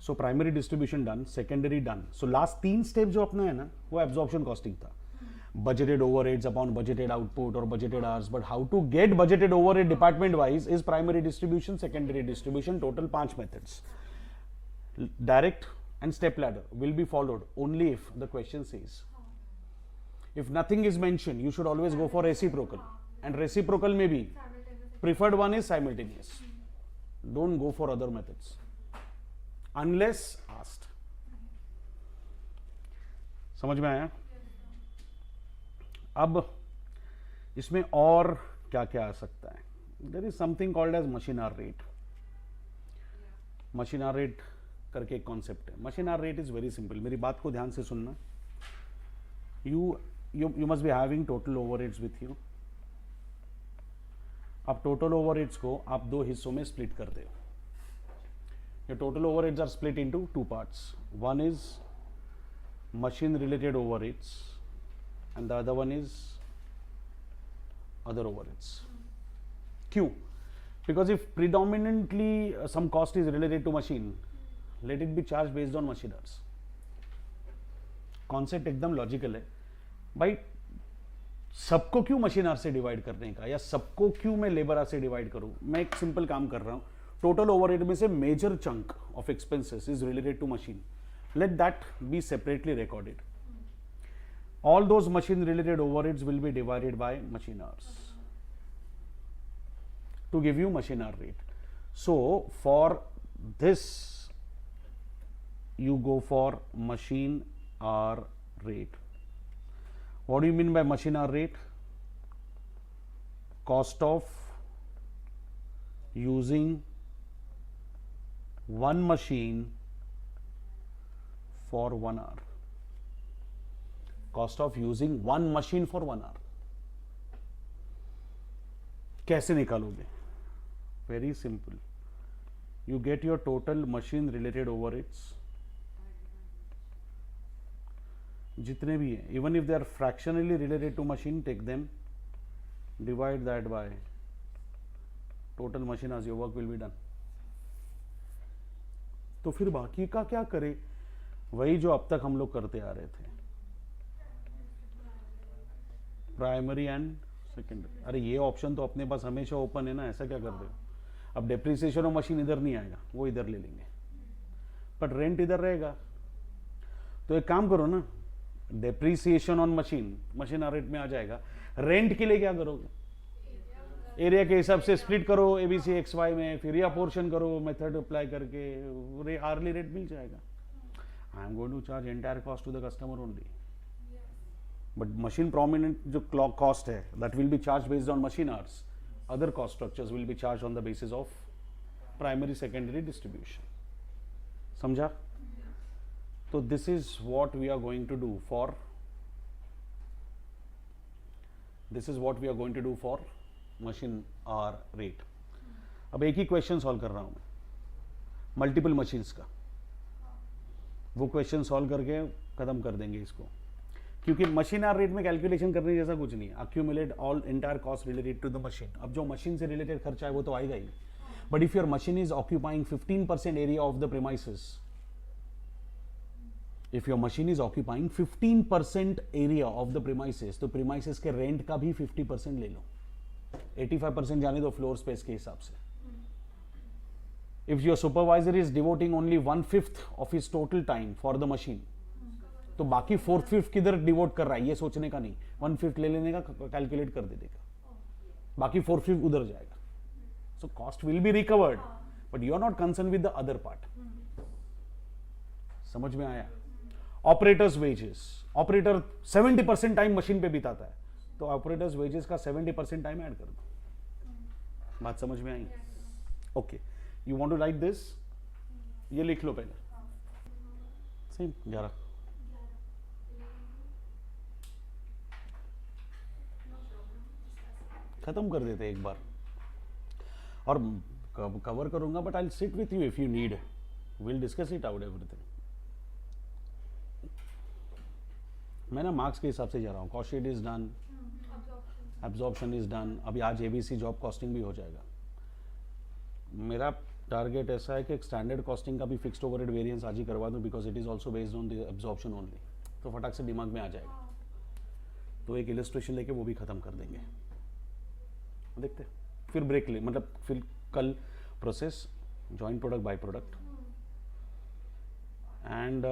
So primary distribution done, secondary done. So last 3 step जो अपना है ना वो एब्जॉर्प्शन कॉस्टिंग था. Budgeted overheads upon budgeted output or budgeted hours, but how to get budgeted overhead department wise is primary distribution, secondary distribution, total 5 methods. Direct and step ladder will be followed only if the question says. If nothing is mentioned, you should always go for reciprocal, and reciprocal may be preferred one is simultaneous. Don't go for other methods unless asked. समझ में आया? अब इसमें और क्या क्या आ सकता है? There is something called as machine hour rate. Machine hour rate करके एक कॉन्सेप्ट है. Machine hour rate is very simple. मेरी बात को ध्यान से सुनना. You must be having total overheads with you. अब टोटल ओवरहेड्स को आप 2 हिस्सों में स्प्लिट कर दो. your total overheads are split into 2 parts. One is machine related overheads and the other one is other overheads. Q, because if predominantly some cost is related to machine, let it be charged based on machine hours. Concept एकदम logical है भाई. सबको क्यों machine our से divide करने का, या सबको क्यों मैं लेबर आवर से डिवाइड करूं? मैं एक सिंपल काम कर रहा हूं. टोटल ओवरहेड में से major chunk of expenses is related to machine. Let that be separately recorded. All those machine related overheads will be divided by machine hours to give you machine hour rate. So for this you go for machine hour rate. What do you mean by machine hour rate? Cost of using one machine for 1 hour. Cost of using one machine for 1 hour. कैसे निकालोगे? Very simple. You get your total machine related overheads, जितने भी हैं, even if they are fractionally related to machine, take them, divide that by total machine as your work will be done. तो फिर बाकी का क्या करें? वही जो अब तक हम लोग करते आ रहे थे, प्राइमरी एंड सेकेंडरी. अरे ये ऑप्शन तो अपने पास हमेशा ओपन है ना, ऐसा क्या कर रहे हो? अब डेप्रिसिएशन ऑफ मशीन इधर नहीं आएगा, वो इधर ले लेंगे, बट रेंट इधर रहेगा. तो एक काम करो ना, depreciation on machine machine rate में आ जाएगा. रेंट के लिए क्या करोगे? एरिया के हिसाब से स्प्लिट करो एबीसी एक्स वाई में, फिर या पोर्शन करो मेथड अप्लाई करके, आर्ली रेट मिल जाएगा. I am going to charge entire cost to the customer only. But machine prominent जो cost है, that will be charged based on machine hours. Other cost structures will be charged on the basis of primary secondary distribution. समझा? तो this is what we are going to do for. This is what we are going to do for machine hour rate. अब एक ही question solve कर रहा हूं मैं, multiple machines का. वो क्वेश्चन सॉल्व करके खत्म कर देंगे इसको, क्योंकि मशीन आवर रेट में कैलकुलेशन करने जैसा कुछ नहीं है. Accumulate all entire cost related to the machine. अब जो मशीन से रिलेटेड खर्चा है वो तो आएगा ही, but if your machine is occupying 15% area of the premises, if your machine is occupying 15% area of the premises, तो प्रीमाइसेस के रेंट का भी 50% ले लो. 85% जाने दो फ्लोर स्पेस के हिसाब से. If your supervisor is devoting only 1/5 of his total time for the machine, तो बाकी 4/5 किधर डिवोट कर रहा है ये सोचने का नहीं, 1/5 ले लेने का, कैलकुलेट कर देगा, बाकी 4/5 उधर जाएगा. So cost will be recovered, but you are not concern with the other part. समझ में आया? Operators wages, operator 70% time machine पे बिताता है, तो ऑपरेटर्स वेजेस का 70% टाइम ऐड कर दो. बात समझ में आई? Okay, you want to write this? ये लिख लो पहले. सेम 11 खत्म कर देते एक बार, और कवर करूंगा, but I will sit with you if you need, will discuss it out everything. मैं ना मार्क्स के हिसाब से जा रहा हूँ. Cost sheet is done, absorption is done. अभी आज एबीसी जॉब कॉस्टिंग भी हो जाएगा. मेरा टारगेट ऐसा है कि एक स्टैंडर्ड कॉस्टिंग का भी फिक्स्ड ओवरहेड वेरिएंस आज ही करवा दूं, because it is also based on the absorption only, तो फटाक से दिमाग में आ जाएगा। तो एक इलस्ट्रेशन लेके वो भी ख़त्म कर देंगे, देखते फिर ब्रेक ले, मतलब फिर कल process joint product by product and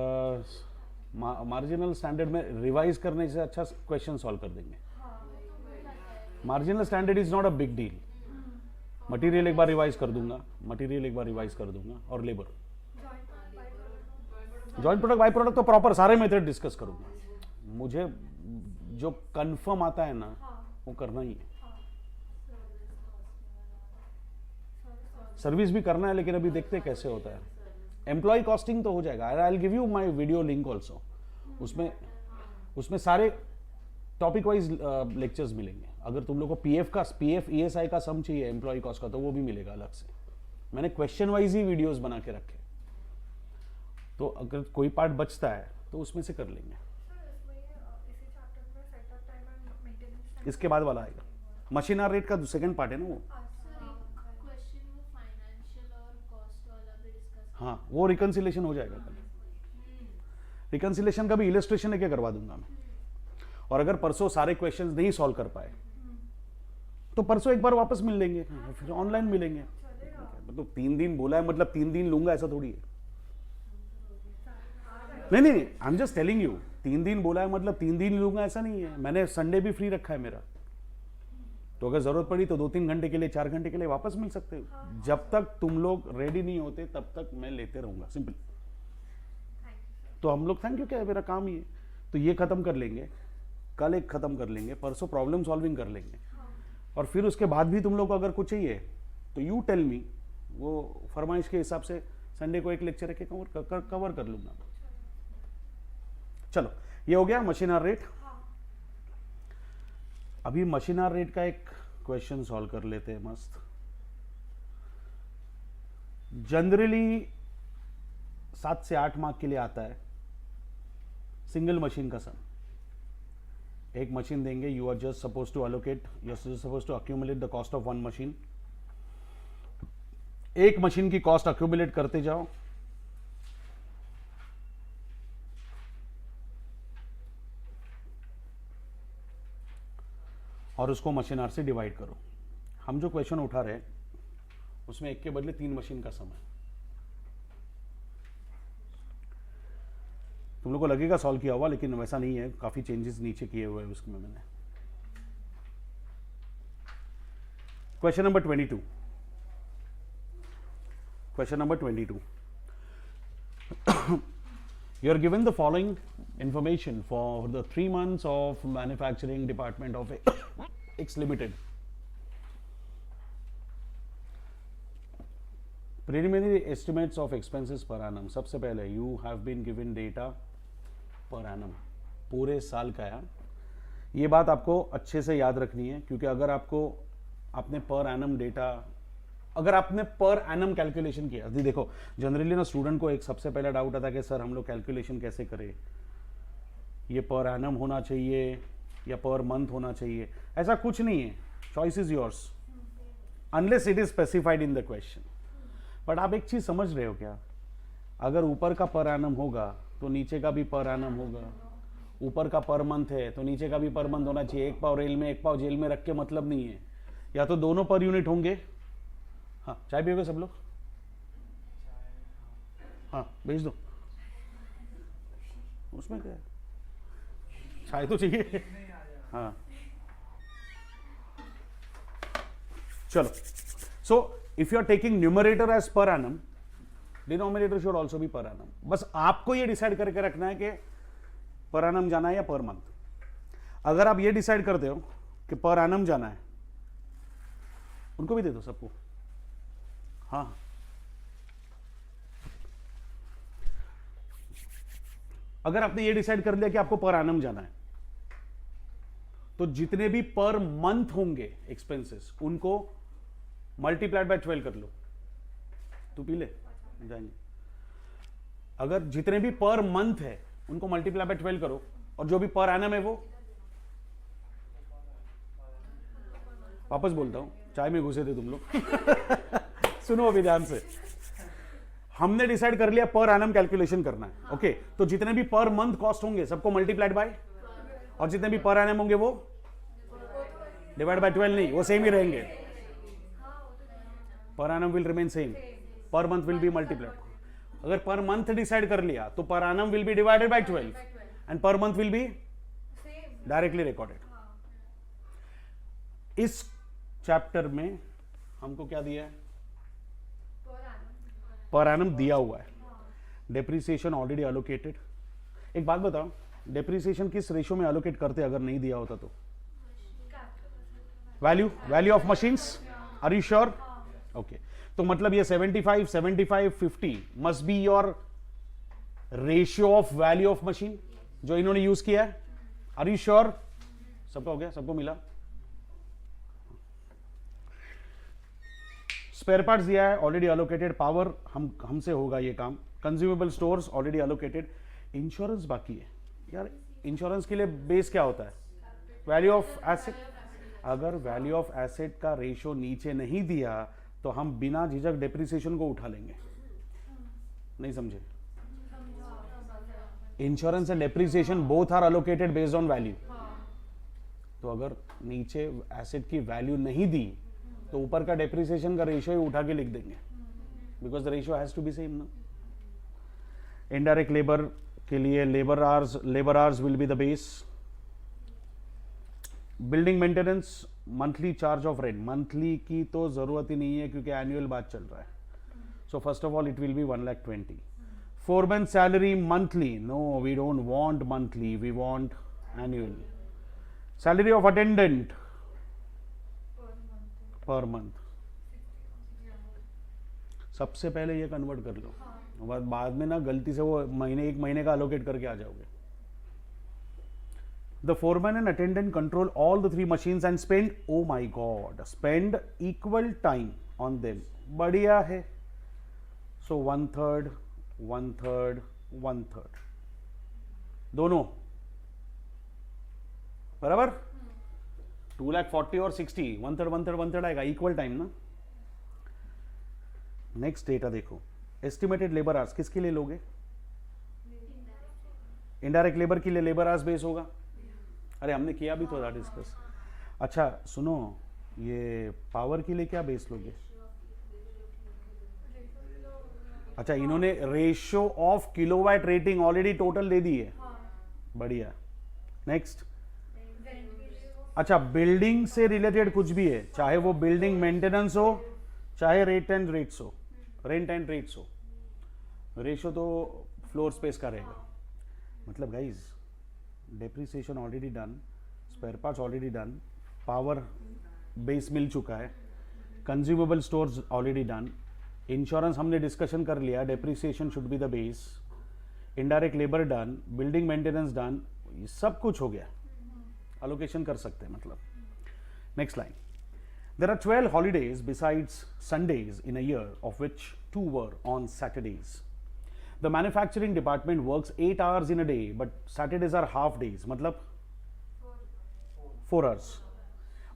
marginal standard में रिवाइज करने से अच्छा क्वेश्चन सॉल्व कर देंगे। Marginal standard is not a big deal, material एक बार रिवाइज कर दूंगा, और labour joint product by product तो प्रॉपर सारे मेथड डिस्कस करूंगा। मुझे जो कंफर्म आता है ना वो करना ही है। सर्विस भी करना है, लेकिन अभी देखते हैं कैसे होता है। एम्प्लॉय कॉस्टिंग तो हो जाएगा, I will give you my video link also, उसमें सारे टॉपिक वाइज लेक्चर्स मिलेंगे। अगर तुम लोग को पीएफ ईएसआई का सम चाहिए एम्प्लॉय कॉस्ट का, तो वो भी मिलेगा अलग से। मैंने क्वेश्चन वाइज ही वीडियोस बना के रखे, तो अगर कोई पार्ट बचता है तो उसमें से कर लेंगे। इसके बाद वाला आएगा मशीन आर रेट का सेकंड पार्ट है ना वो। हाँ, वो रिकंसिलेशन हो जाएगा कल। रिकंसिलेशन का भी इलस्ट्रेशन लेके करवा दूंगा मैं। और अगर परसों सारे क्वेश्चंस नहीं सॉल्व कर पाए तो परसों एक बार वापस मिल लेंगे, फिर ऑनलाइन मिलेंगे। तो 3 दिन बोला है मतलब 3 दिन लूंगा, ऐसा थोड़ी है। नहीं, आई एम जस्ट टेलिंग यू, 3 दिन बोला है मतलब 3 दिन लूंगा, ऐसा नहीं है। मैंने संडे भी फ्री रखा है मेरा, तो अगर जरूरत पड़ी तो 2-3 घंटे के लिए, 4 घंटे के लिए वापस मिल सकते हो। जब तक तुम लोग रेडी नहीं होते तब तक मैं लेते रहूंगा, सिंपल। तो हम लोग थैंक यू, क्या है, मेरा काम ही है। तो ये खत्म कर लेंगे, कल एक खत्म कर लेंगे, परसों प्रॉब्लम सॉल्विंग कर लेंगे, और फिर उसके बाद भी तुम लोग को अगर कुछ चाहिए तो यू टेल मी, वो फरमाइश के हिसाब से संडे को एक लेक्चर रखे कवर कर लूंगा। चलो, ये हो गया मशीन आवर रेट। अभी मशीन आवर रेट का एक क्वेश्चन सॉल्व कर लेते हैं मस्त। जनरली 7 से 8 मार्क के लिए आता है सिंगल मशीन का सम। एक मशीन देंगे, you are just suppose to allocate, you are just suppose to accumulate the cost of 1 machine. एक मशीन की कॉस्ट अक्यूमुलेट करते जाओ, और उसको मशीन आर से डिवाइड करो। हम जो क्वेश्चन उठा रहे हैं उसमें एक के बदले 3 मशीन का सम है। तुम लोग को लगेगा सॉल्व किया हुआ, लेकिन वैसा नहीं है, काफी चेंजेस नीचे किए हुए हैं उसमें मैंने। Question number 22, question number 22, you are given the following information for the 3 months of manufacturing department of X Limited. Preliminary estimates of expenses per annum. सबसे पहले you have been given data per annum, पूरे साल का है। ये बात आपको अच्छे से याद रखनी है, क्योंकि अगर आपने पर एनम डेटा, अगर आपने पर एनम कैलकुलेशन किया, देखो जनरली ना स्टूडेंट को एक सबसे पहला डाउट आता है कि सर हम लोग कैलकुलेशन कैसे करें, ये पर एनम होना चाहिए या पर मंथ होना चाहिए। ऐसा कुछ नहीं है, choice is yours unless it is specified in the question. But आप एक चीज समझ रहे हो क्या, अगर ऊपर का पर एनम होगा तो नीचे का भी पर एनम होगा, ऊपर का पर मंथ है तो नीचे का भी पर मंथ होना चाहिए। एक पाव रेल में एक पाव जेल में रख के मतलब नहीं है, या तो दोनों पर यूनिट होंगे। हाँ, चाय पियोगे सब लोग? हाँ, भेज दो। उसमें क्या है, चाय तो चाहिए। हाँ, चलो। So if you are taking numerator as per annum, denominator should also be per annum. बस आपको ये डिसाइड करके रखना है कि पर एनम जाना है या पर मंथ। अगर आप ये डिसाइड करते हो कि पर एनम जाना है, उनको भी दे दो सबको। हाँ, अगर आपने ये डिसाइड कर लिया कि आपको पर एनम जाना है, तो जितने भी पर मंथ होंगे एक्सपेंसेस उनको मल्टीप्लाइड बाय 12 कर लो। तू पी ले जाएंगे। अगर जितने भी पर मंथ है उनको मल्टीप्लाई बाय 12 करो, और जो भी पर एनम है वो, वापस बोलता हूं, चाय में घुसे थे तुम लोग। सुनो अभी ध्यान से। हमने डिसाइड कर लिया पर एनम कैलकुलेशन करना है, ओके तो जितने भी पर मंथ कॉस्ट होंगे सबको मल्टीप्लाइड बाय, और जितने भी पर एनम होंगे वो डिवाइड बाय 12 नहीं, वो सेम ही रहेंगे, per annum will remain same, per month will be multiplied. अगर पर मंथ डिसाइड कर लिया तो per annum will be divided by 12 and per month will be directly recorded. इस चैप्टर में हमको क्या दिया है? पर एनम दिया हुआ है, डेप्रिसिएशन ऑलरेडी एलोकेटेड। एक बात बताओ, डेप्रिसिएशन किस रेशियो में एलोकेट करते अगर नहीं दिया होता तो? Value of machines, are you sure? Okay, तो मतलब ये 75 75 50 must be your ratio of value of machine जो इन्होंने यूज किया है। Are you sure? सबका हो गया, सबको मिला? स्पेयर पार्ट्स दिया है ऑलरेडी एलोकेटेड, पावर हमसे होगा ये काम, consumable stores already allocated, insurance बाकी है। यार इंश्योरेंस के लिए बेस क्या होता है? Value of asset. अगर वैल्यू ऑफ एसेट का रेशियो नीचे नहीं दिया तो हम बिना झिझक डेप्रिसिएशन को उठा लेंगे। नहीं समझे? Insurance and depreciation both are allocated based on value. तो अगर नीचे एसेट की वैल्यू नहीं दी तो ऊपर का डेप्रिसिएशन का रेशियो ही उठा के लिख देंगे, because the ratio has to be same ना। इनडायरेक्ट लेबर के लिए labour hours will be the base. Building maintenance monthly charge of rent, monthly की तो जरूरत ही नहीं है क्योंकि एनुअल बात चल रहा है, so first of all it will be 1,20,000। Foreman salary monthly, no we don't want monthly, we want annual. Salary of attendant per month, सबसे पहले ये कन्वर्ट कर लो, बाद में ना गलती से वो एक महीने का अलोकेट करके आ जाओगे। The foreman and attendant control all the 3 machines and spend, oh my god, spend equal time on them. बढ़िया है। So 1/3, 1/3, 1/3 दोनों बराबर। 2,40,000 और 60, 1/3 1/3 1/3 आएगा, इक्वल टाइम ना। नेक्स्ट डेटा देखो, एस्टिमेटेड लेबर आवर्स किसके लिए लोगे? इनडायरेक्ट लेबर के लिए लेबर आवर्स बेस होगा। अरे हमने किया भी थोड़ा डिस्कस। अच्छा सुनो, ये पावर के लिए क्या बेस लोगे? अच्छा इन्होंने ratio of kilowatt rating already total दे दी है, बढ़िया। नेक्स्ट, अच्छा बिल्डिंग से रिलेटेड कुछ भी है, चाहे वो बिल्डिंग मेंटेनेंस हो चाहे रेंट एंड रेट्स हो, रेशियो तो फ्लोर स्पेस का रहेगा। मतलब guys depreciation already done, spare parts already done, power base मिल चुका है, consumable stores already done, insurance हमने डिस्कशन कर लिया, depreciation should be the base, indirect labour done, building maintenance done, सब कुछ हो गया, अलोकेशन कर सकते हैं मतलब। Next line, there are 12 holidays besides Sundays in a year, of which 2 were on Saturdays. The manufacturing department works 8 hours in a day, but Saturdays are half days, मतलब 4 hours.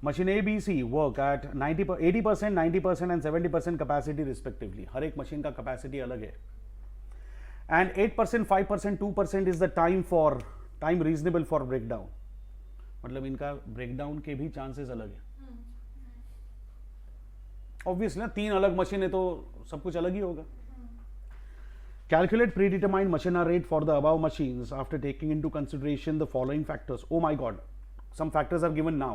Machine A, B, C work at 80%, 90% and 70% capacity respectively. हर एक machine का capacity अलग है. And 8%, 5%, 2% is the time reasonable for breakdown. मतलब इनका breakdown के भी chances अलग है. Obviously ना 3 अलग मशीन है तो सब कुछ अलग ही होगा. Calculate predetermined machine hour rate for the above machines after taking into consideration the following factors. Oh my God, some factors are given now.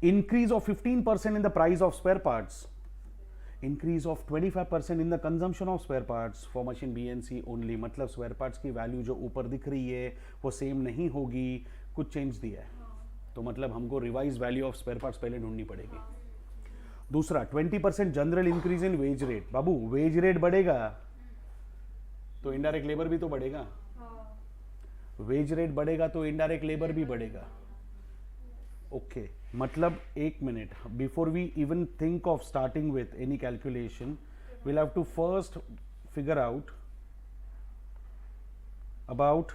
Increase of 15% in the price of spare parts. Increase of 25% in the consumption of spare parts for machine B and C only. मतलब spare parts की value जो ऊपर दिख रही है वो same नहीं होगी, कुछ चेंज दिया है, तो मतलब हमको revise value of spare parts पहले ढूंढनी पड़ेगी. दूसरा 20% general increase in wage rate. बाबू वेज रेट बढ़ेगा तो इनडायरेक्ट लेबर भी तो बढ़ेगा, वेज रेट बढ़ेगा तो इनडायरेक्ट लेबर भी बढ़ेगा. ओके मतलब एक minute, before we even think of starting with any calculation we'll have to first figure out about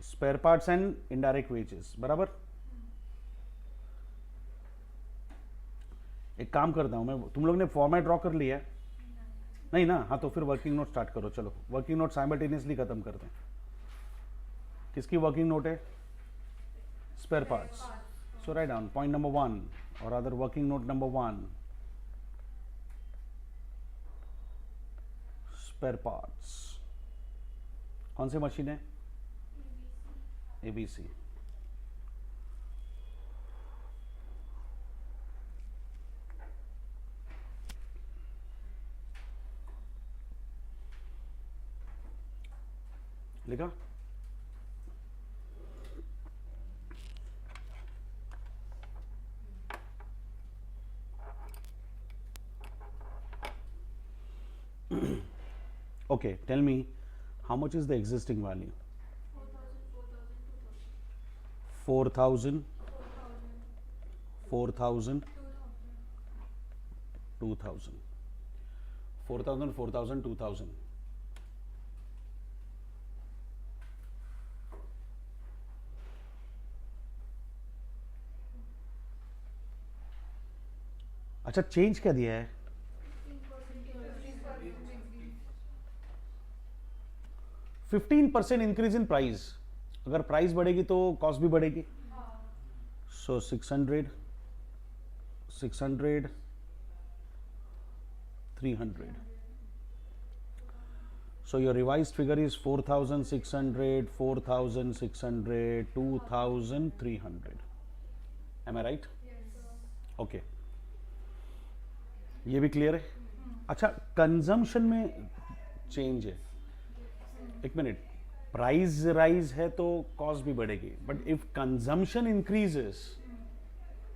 spare parts and indirect wages. बराबर. एक काम करता हूं मैं, तुम लोग ने फॉर्मेट ड्रॉ कर लिया? नहीं ना, हाँ तो फिर वर्किंग नोट स्टार्ट करो। चलो वर्किंग नोट साइमल्टेनियसली खत्म करते हैं। किसकी वर्किंग नोट है? Spare parts. So write down point number 1 और other working note number 1, spare parts. कौन सी मशीन है? एबीसी। लिखा? Okay, tell me how much is the existing value? 4,000, 4,000, 2,000, 4,000, 4,000, 2,000. अच्छा चेंज क्या दिया है? 15% इंक्रीज इन प्राइस। अगर प्राइस बढ़ेगी तो कॉस्ट भी बढ़ेगी। सो 600, 600, 300. So your revised figure is 4,600, 4,600, 2,300. Am I right? Okay. ये भी क्लियर है? अच्छा कंजम्पशन में चेंज है। एक मिनट, प्राइस राइज है तो कॉस्ट भी बढ़ेगी, but if consumption increases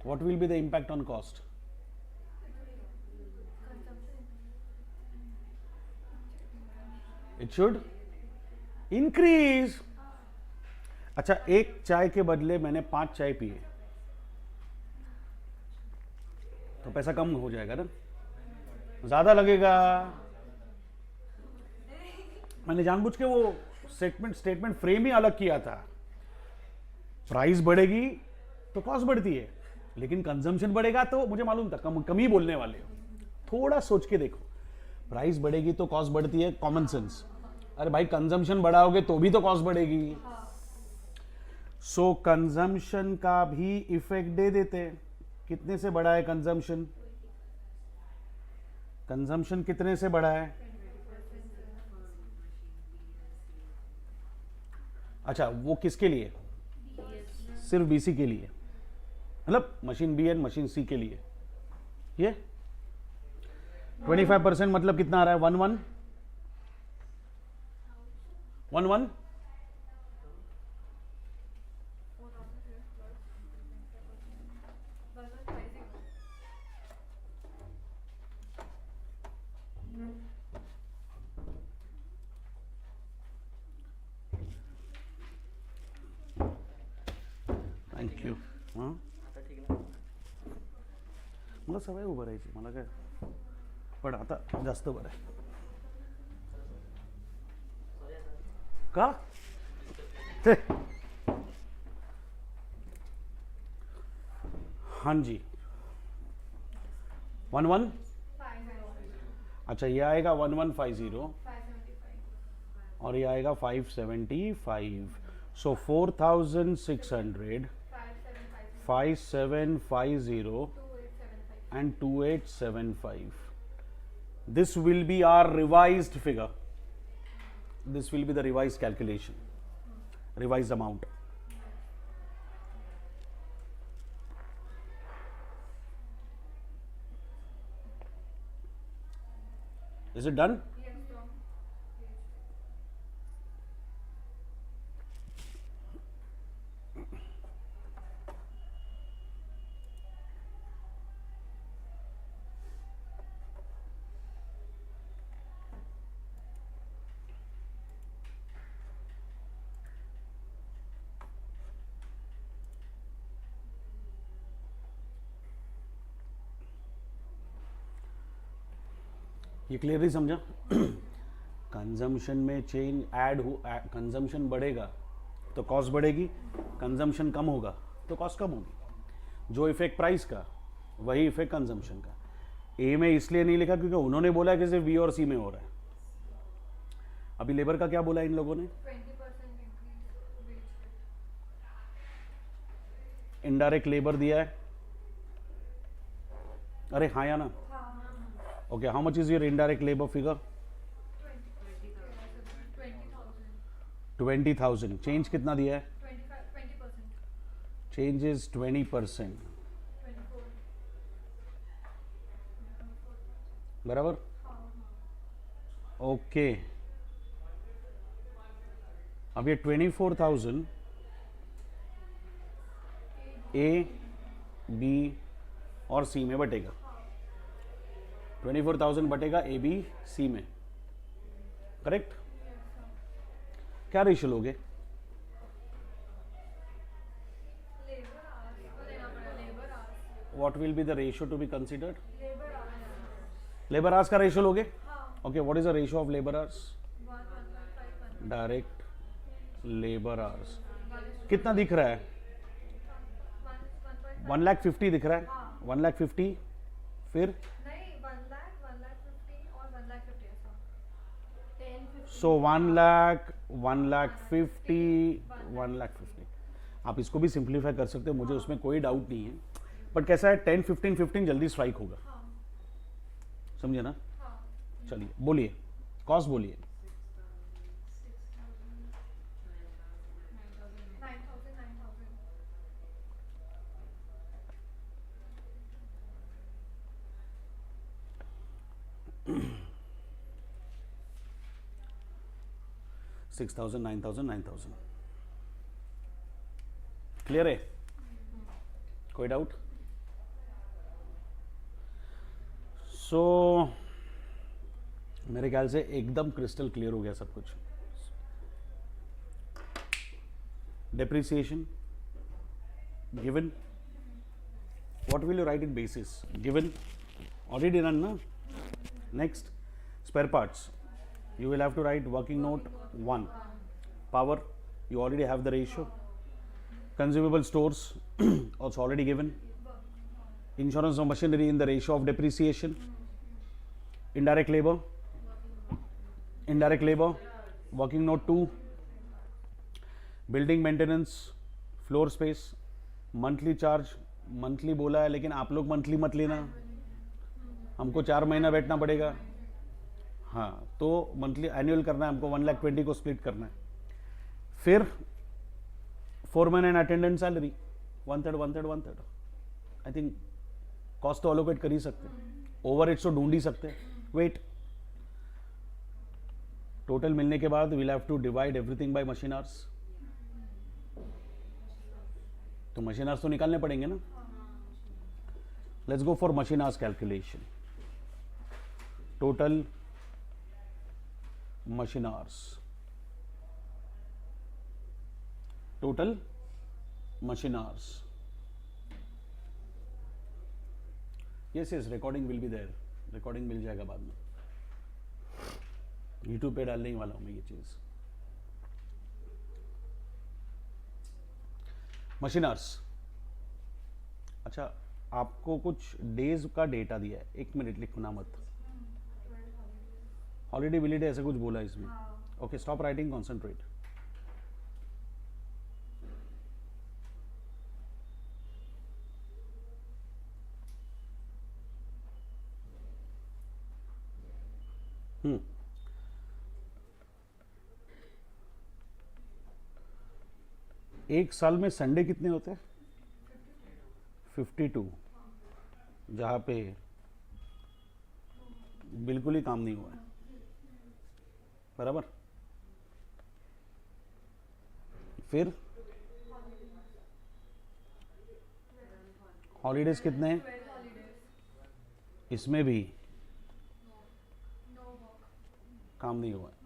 what will be the impact on cost? It should increase. अच्छा एक चाय के बदले मैंने 5 चाय पिए तो पैसा कम हो जाएगा ना, ज्यादा लगेगा। मैंने जानबूझ के वो स्टेटमेंट फ्रेम ही अलग किया था। प्राइस बढ़ेगी तो कॉस्ट बढ़ती है, लेकिन कंजम्पशन बढ़ेगा तो मुझे मालूम था कम ही बोलने वाले हो। थोड़ा सोच के देखो, प्राइस बढ़ेगी तो कॉस्ट बढ़ती है, कॉमन सेंस। अरे भाई कंजम्पशन बढ़ाओगे तो भी तो कॉस्ट बढ़ेगी। सो कंजम्पशन का भी इफेक्ट दे देते हैं। कितने से बढ़ा है कंजम्पशन? कंजम्पशन कितने से बढ़ा है? अच्छा वो किसके लिए? सिर्फ बीसी के लिए, मतलब मशीन बी एंड मशीन सी के लिए। ये 25% मतलब कितना आ रहा है? 11 11 थँक्यू। हां मला सवय उभं राहायची, मला काय, पण आता जास्त बरं आहे का? हाँ जी 11। अच्छा ये आएगा 1150 और ये आएगा 575। सो 4,600, 5750 and 2875. This will be our revised figure. This will be the revised calculation, revised amount. Is it done? ये क्लियरली समझा? कंजम्पशन में चेंज ऐड हो, कंजम्पशन बढ़ेगा तो कॉस्ट बढ़ेगी, कंजम्पशन कम होगा तो कॉस्ट कम होगी। जो इफेक्ट प्राइस का वही इफेक्ट कंजम्पशन का। ए में इसलिए नहीं लिखा क्योंकि उन्होंने बोला कि सिर्फ बी और सी में हो रहा है। अभी लेबर का क्या बोला इन लोगों ने? 20% increase wage rate. Indirect labour दिया है। अरे हाँ या ना? हाँ. Okay, how much is your indirect labour figure? 20,000। Change कितना दिया है? 20%. Change is 20%। 24. बराबर? ओके, अब ये 24,000 ए, बी और सी में बटेगा। 24,000 बटेगा ए, बी, सी में, करेक्ट? क्या रेशियो लोगे? Labor hours को लेना पड़ेगा. Labor hours. What will be the ratio to be considered? Labor hours. Labour hours का रेशियो लोगे? हाँ. Okay, what is the ratio of labour hours? 1.5. Direct labour hours कितना दिख रहा है? 1,50,000 दिख रहा है। 1,50,000, फिर नहीं, 1,50,000 और 1,50,000 ऐसा. 10, 15. सो 1,00,000, 1,50,000, 1,50,000। आप इसको भी सिंप्लीफाई कर सकते हो, मुझे उसमें कोई डाउट नहीं है। बट कैसा है, 10, 15, 15 जल्दी स्ट्राइक होगा, हाँ. समझे ना? हाँ. चलिए बोलिए, कॉस्ट बोलिए। 9,000. 6,000, 9,000, 9,000। क्लियर है? कोई डाउट? सो मेरे ख्याल से एकदम क्रिस्टल क्लियर हो गया सब कुछ। Depreciation given, what will you write in basis? Given already run ना। Next, spare parts, you will have to write working note 1. Power, you already have the ratio. Consumable stores also already given. Insurance of machinery in the ratio of depreciation. Indirect labor, working note 2. Building maintenance, floor space, monthly charge, monthly बोला है लेकिन आप लोग monthly मत लेना, हमको 4 महीना बैठना पड़ेगा। हाँ, तो मंथली एनुअल करना है हमको, 1,20,000 को स्प्लिट करना है। फिर foreman and attendant salary 1/3 I think cost तो अलोकेट कर ही सकते हैं, ओवर हेड्स तो ढूंढ ही सकते हैं। वेट, टोटल मिलने के बाद we'll have to divide everything by machine hours, तो मशीन आवर्स तो निकालने पड़ेंगे ना। Let's go for machine hours calculation. Total machine hours, total machine hours. yes, recording will be there, recording मिल जाएगा बाद में, YouTube पे डालने ही वाला हूँ मैं ये चीज। machine hours, अच्छा आपको कुछ डेज का डेटा दिया है, 1 मिनट लिखना मत, हॉलीडे विलीडे ऐसा कुछ बोला इसमें। Okay, stop writing, concentrate. एक साल में संडे कितने होते हैं? 52, जहां पे बिल्कुल ही काम नहीं हुआ है, बराबर। फिर हॉलीडेज कितने हैं? 12 holidays. इसमें भी No work. काम नहीं हुआ है।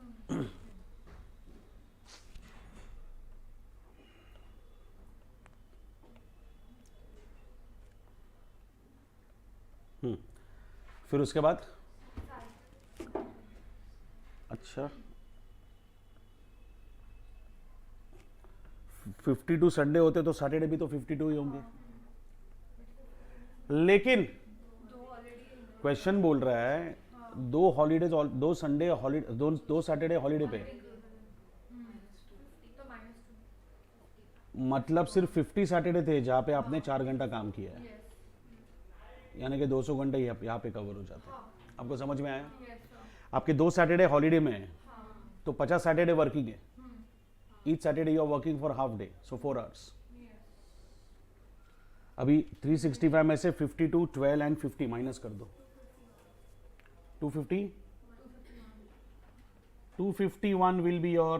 फिर उसके बाद अच्छा 52 संडे होते तो सैटरडे भी तो 52 ही होंगे, लेकिन 2 already in क्वेश्चन बोल रहा है दो हॉलीडेज, दो संडे हॉलीडे, दो सैटरडे हॉलीडे पे, तो -2 मतलब सिर्फ 50 सैटरडे थे जहाँ पे आपने 4 घंटा काम किया है, यस यानी कि 200 घंटे यहाँ पे कवर हो जाते हैं। आपको समझ में आया? यस सर आपके 2 सैटरडे हॉलीडे में है हाँ तो 50 सैटरडे वर्किंग है, each Saturday you are working for half day, so 4 hours. Yes अभी 365 में से 52, 12 एंड 50 माइनस कर दो, 250, 251 will be your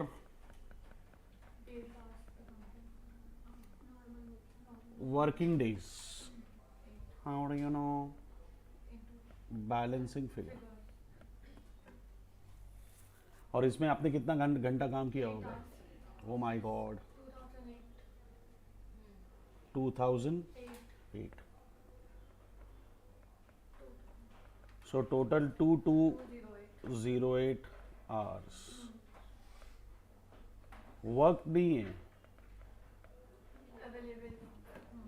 working days. How do you know? Balancing figure. और इसमें आपने कितना घंटा काम किया होगा? Oh my God, 2008. So total 2208 hours. Work नहीं है,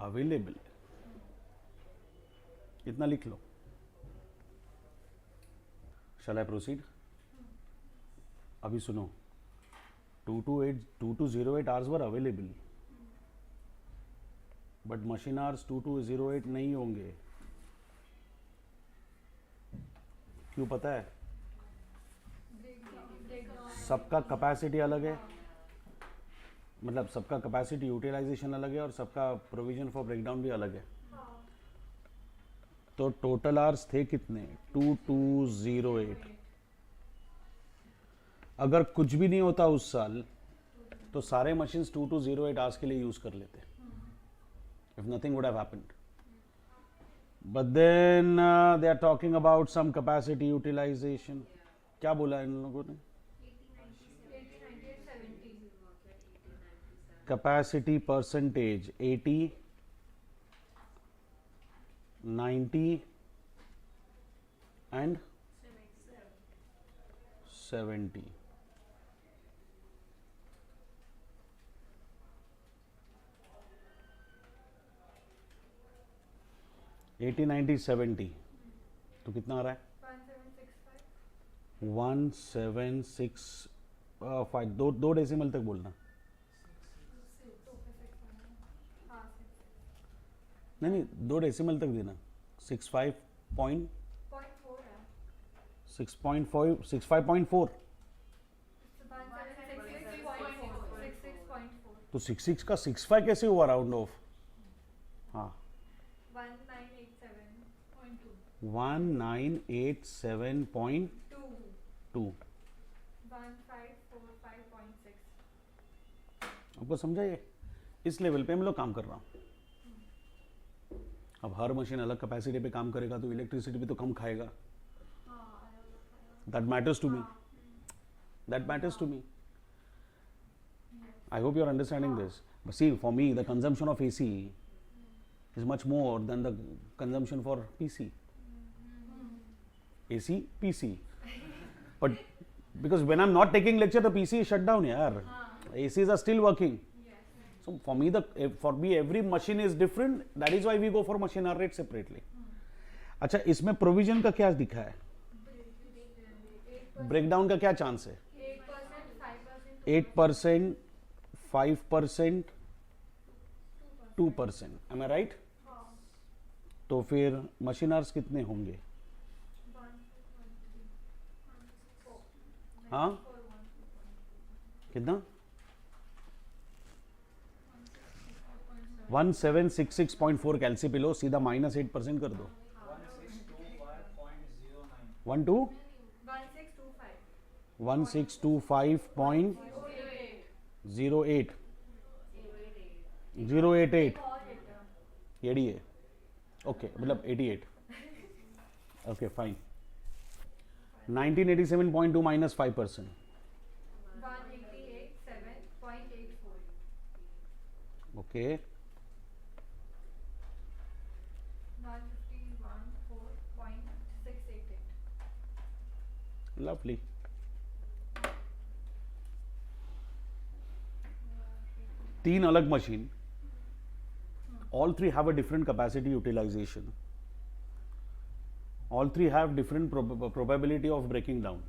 अवेलेबल। इतना लिख लो। शैल आई प्रोसीड? अभी सुनो, 2208 hours were available, but machine hours 2208 नहीं होंगे। क्यों पता है? सबका कैपेसिटी अलग है, मतलब सबका कैपेसिटी यूटिलाइजेशन अलग है और सबका प्रोविजन फॉर ब्रेकडाउन भी अलग है। तो टोटल आवर्स थे कितने? 2208। अगर कुछ भी नहीं होता उस साल तो सारे मशीन्स 2208 आवर्स के लिए यूज कर लेते, if nothing would have happened. But then they are talking about some capacity utilization. क्या बोला इन लोगों ने? 70 कैपेसिटी परसेंटेज 80, 90 एंड 70। एटी 90 70 तो कितना आ रहा है? 1765। दो डेसिमल तक बोलना। नहीं, 2 डेसिमल तक देना। 65 पॉइंट 0.4 है 6.5 65.4। 66.4 तो 66 का 65 कैसे हुआ राउंड ऑफ? हाँ, 1987.2 1987.2। 1545.6 आपको समझा? ये इस लेवल पे हम लोग काम कर रहा हूँ। अब हर मशीन अलग कैपेसिटी पे काम करेगा तो इलेक्ट्रिसिटी भी तो कम खाएगा। That matters to me, that matters to me. I hope you are understanding this. But see, for me, the consumption of AC is much more than the consumption for PC. AC, PC. But because when I'm not taking lecture, the PC is shut down, yaar. ACs are still working. So for me, every machine is different. That is why we go for machine hour rate separately. अच्छा, इसमें provision का क्या दिखा है? Breakdown का क्या chance है? 8%, 5%, 2%। Am I right? तो फिर मशीन आवर्स कितने होंगे? हाँ, कितना? 1766.4 कैलसी पे लो, सीधा -8% कर दो। 12 1625.08 088 एडी है। ओके, मतलब 88। Okay fine. 1987.2 minus 5%। 188.7.84 okay, 151.688 lovely. तीन अलग machine, all three have a different capacity utilization. All three have different probability of breaking down.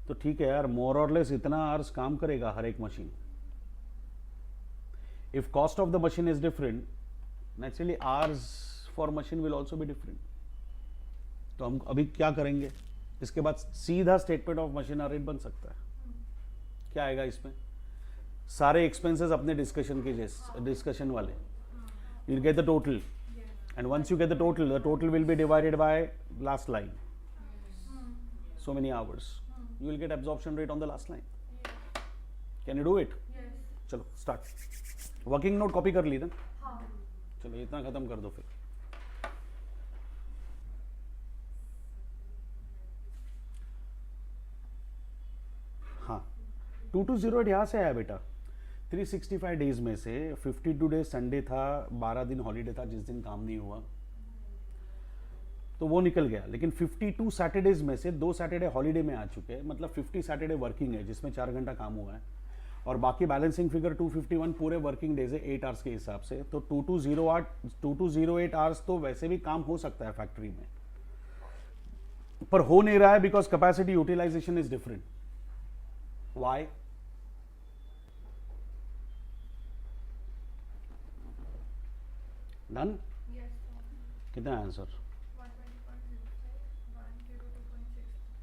तो ठीक है यार, मोर और लेस इतना आवर्स काम करेगा हर एक machine. If cost of the machine is different, naturally hours for machine will also be different. तो हम अभी क्या करेंगे, इसके बाद सीधा स्टेटमेंट ऑफ मशीन रेट बन सकता है. क्या आएगा इसमें, सारे एक्सपेंसेस अपने डिस्कशन के जैसे, डिस्कशन वाले. You get the total, and once you get the total will be divided by last line, so many hours. You will get absorption rate on the last line. Can you do it? Yes. चलो start. Working note copy कर ली ना, हाँ. चलो इतना खत्म कर दो फिर. हाँ, 2208 यहाँ से आया बेटा. 365 डेज में से 52 डेज संडे था, 12 दिन हॉलीडे था जिस दिन काम नहीं हुआ, तो वो निकल गया. लेकिन 52 सैटरडेज में से 2 सैटरडे हॉलीडे में आ चुके हैं, मतलब 50 सैटरडे वर्किंग है जिसमें 4 घंटा काम हुआ है, और बाकी बैलेंसिंग फिगर 251 पूरे वर्किंग डेज है 8 आवर्स के हिसाब से. तो 2208 आवर्स तो वैसे भी काम हो सकता है फैक्ट्री में, पर हो नहीं रहा है because capacity utilization is different. Why? Done? Yes. कितना है आंसर?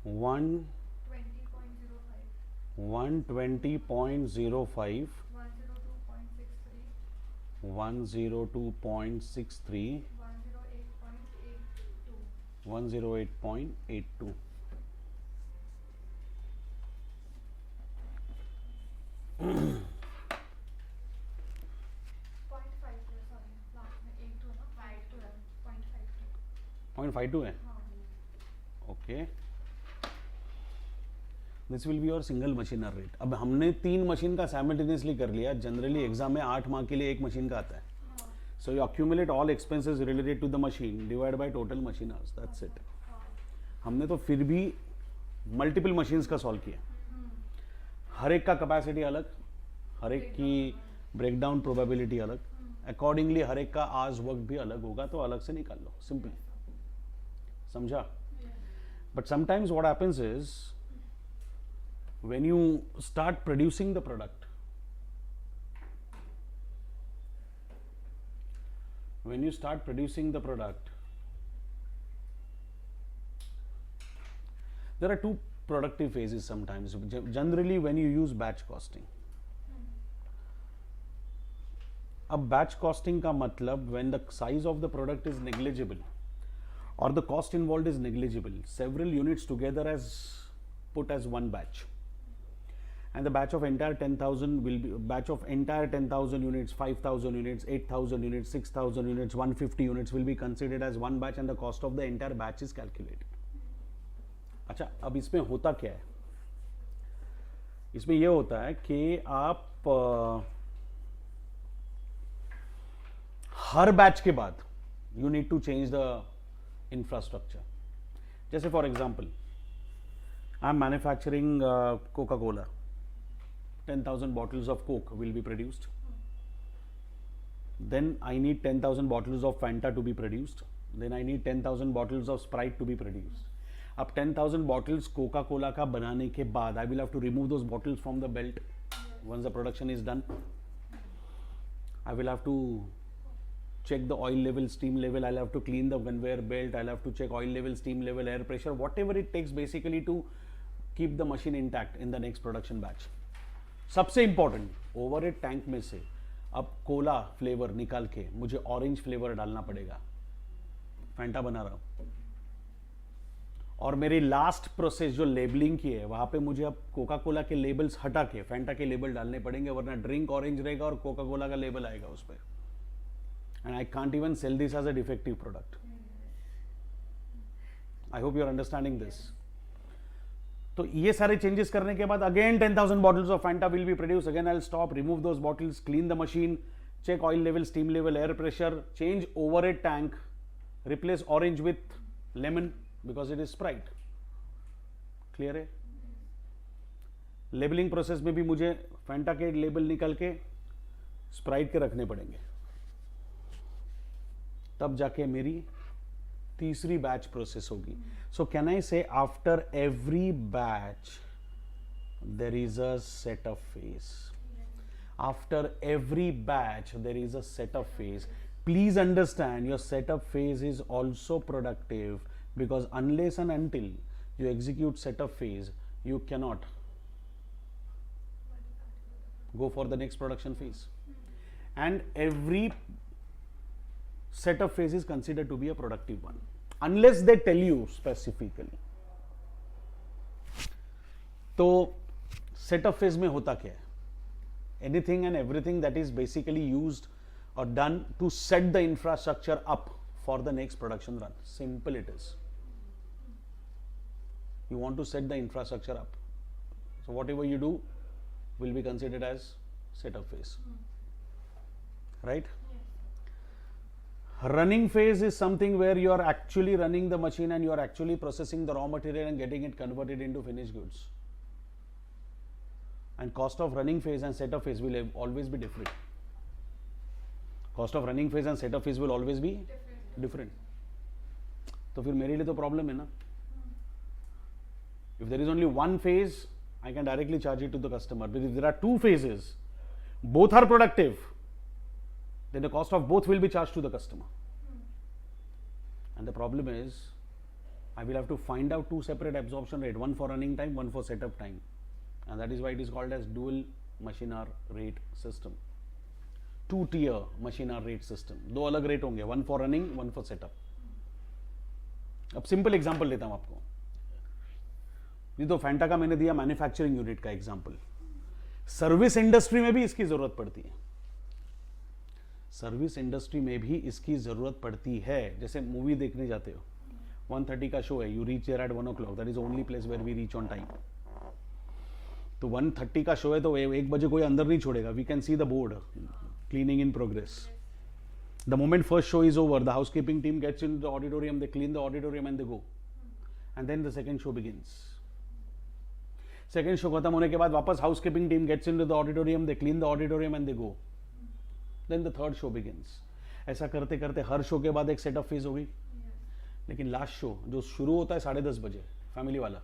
120.05, 120.05, 120.05, 102.63, 102.63, 108.82. 108.82. Point 52 है. 0.52 है. Okay, this will be your single machine hour rate. अब हमने 3 मशीन का साइमल्टेनियसली कर लिया. जनरली एग्जाम में 8 मार्क के लिए 1 मशीन का आता है. So you accumulate all expenses related to the machine divide by total machine hours, that's it. हमने तो फिर भी मल्टीपल मशीन्स का सॉल्व किया. हर एक का कैपेसिटी अलग, हर एक की ब्रेकडाउन प्रोबेबिलिटी अलग, अकॉर्डिंगली हर एक का आवर्स वर्क भी अलग होगा, तो अलग से निकाल लो. सिंपल, समझा? But sometimes what happens is when you start producing the product, when you start producing the product, there are 2 productive phases sometimes. Generally when you use batch costing. अब batch costing का मतलब when the size of the product is negligible or the cost involved is negligible, several units together as put as one batch. And the batch of entire 10,000 will be batch of entire 10,000 units, 5,000 units, 8,000 units, 6,000 units, 150 units will be considered as one batch, and the cost of the entire batch is calculated. अच्छा, अब इसमें होता क्या है? इसमें यह होता है कि आप हर बैच के बाद you need to change the infrastructure. जैसे for example, I am manufacturing Coca Cola. 10,000 bottles of Coke will be produced. Then I need 10,000 bottles of Fanta to be produced. Then I need 10,000 bottles of Sprite to be produced. अब 10,000 bottles Coca Cola का बनाने के बाद I will have to remove those bottles from the belt once the production is done. I will have to check the oil level, steam level. I'll have to clean the conveyor belt. I'll have to check oil level, steam level, air pressure, whatever it takes basically to keep the machine intact in the next production batch. सबसे important, overhead tank में से अब Cola flavour निकाल के मुझे orange flavour डालना पड़ेगा. Fanta बना रहा हूं, और मेरी लास्ट प्रोसेस जो लेबलिंग की है वहां पे मुझे अब कोका कोला के लेबल्स हटा के फैंटा के लेबल डालने पड़ेंगे, वरना ड्रिंक ऑरेंज रहेगा और कोका कोला का लेबल आएगा उस पर. And I can't even sell this as a defective product. I hope you are understanding this. तो ये सारे चेंजेस करने के बाद again 10,000 bottles of Fanta will be produced. Again I'll stop, remove those bottles, clean the machine, check oil level, steam level, air pressure, change overhead tank, replace orange with lemon because it is Sprite. Clear है? Labelling process में भी मुझे Fanta के label निकल के Sprite के रखने पड़ेंगे, तब जाके मेरी तीसरी बैच प्रोसेस होगी. सो कैन आई से after every batch there is a setup phase. After every batch there is a setup phase. Please understand your setup phase is also productive, because unless and until you execute setup phase you cannot go for the next production phase. And every setup phase is considered to be a productive one unless they tell you specifically. तो setup phase में होता क्या है? Anything and everything that is basically used और done to set the infrastructure up for the next production run. Simple it is. You want to set the infrastructure up, so whatever you do will be considered as setup phase, right? Running phase is something where you are actually running the machine and you are actually processing the raw material and getting it converted into finished goods. And cost of running phase and setup phase will always be different. Cost of running phase and setup phase will always be different. तो फिर मेरे लिए तो problem है ना. If there is only one phase, I can directly charge it to the customer. But if there are two phases, both are productive, then the cost of both will be charged to the customer. And the problem is, I will have to find out two separate absorption rate, one for running time, one for setup time. And that is why it is called as dual machine hour rate system. Two tier machine hour rate system. दो अलग rate होंगे, one for running, one for setup. अब simple example लेता हूं आपको. ये तो Fanta का मैंने दिया मैन्युफैक्चरिंग यूनिट का एग्जांपल. सर्विस इंडस्ट्री में भी इसकी जरूरत पड़ती है. सर्विस इंडस्ट्री में भी इसकी जरूरत पड़ती है. जैसे मूवी देखने जाते हो, 1:30 का शो है, you reach there at 1 o'clock. That is only place where we reach on time. तो 1:30 का शो है तो 1 बजे कोई अंदर नहीं छोड़ेगा. We can see the board cleaning in progress. The moment first show is over, the housekeeping team gets in the auditorium, they clean the auditorium and they go. And then the second show begins. Second show खत्म होने के बाद वापस housekeeping team gets in the auditorium, they clean the auditorium and they go. Then the third show begins. ऐसा करते करते हर show के बाद एक सेटअप फेज होगी. लेकिन लास्ट शो जो शुरू होता है 10:30 बजे, फैमिली वाला,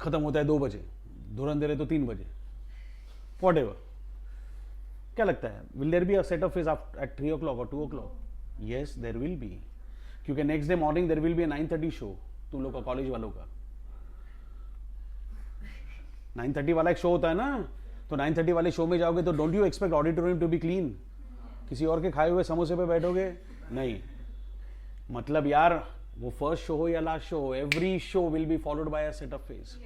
खत्म होता है 2 बजे, धुरंधर है तो 3 बजे, वॉट एवर. क्या लगता है, will there be a setup phase at 3 o'clock और 2 o'clock? Yes, there will be. क्योंकि next day morning there will be 9:30 show. तुम लोग का, कॉलेज वालों का 9:30 वाला एक शो होता है ना. तो 9:30 वाले शो में जाओगे तो don't you expect auditorium to be clean? किसी और के खाए हुए समोसे पे बैठोगे? नहीं. मतलब यार, वो फर्स्ट शो हो या लास्ट शो हो, every show will be followed by a setup phase.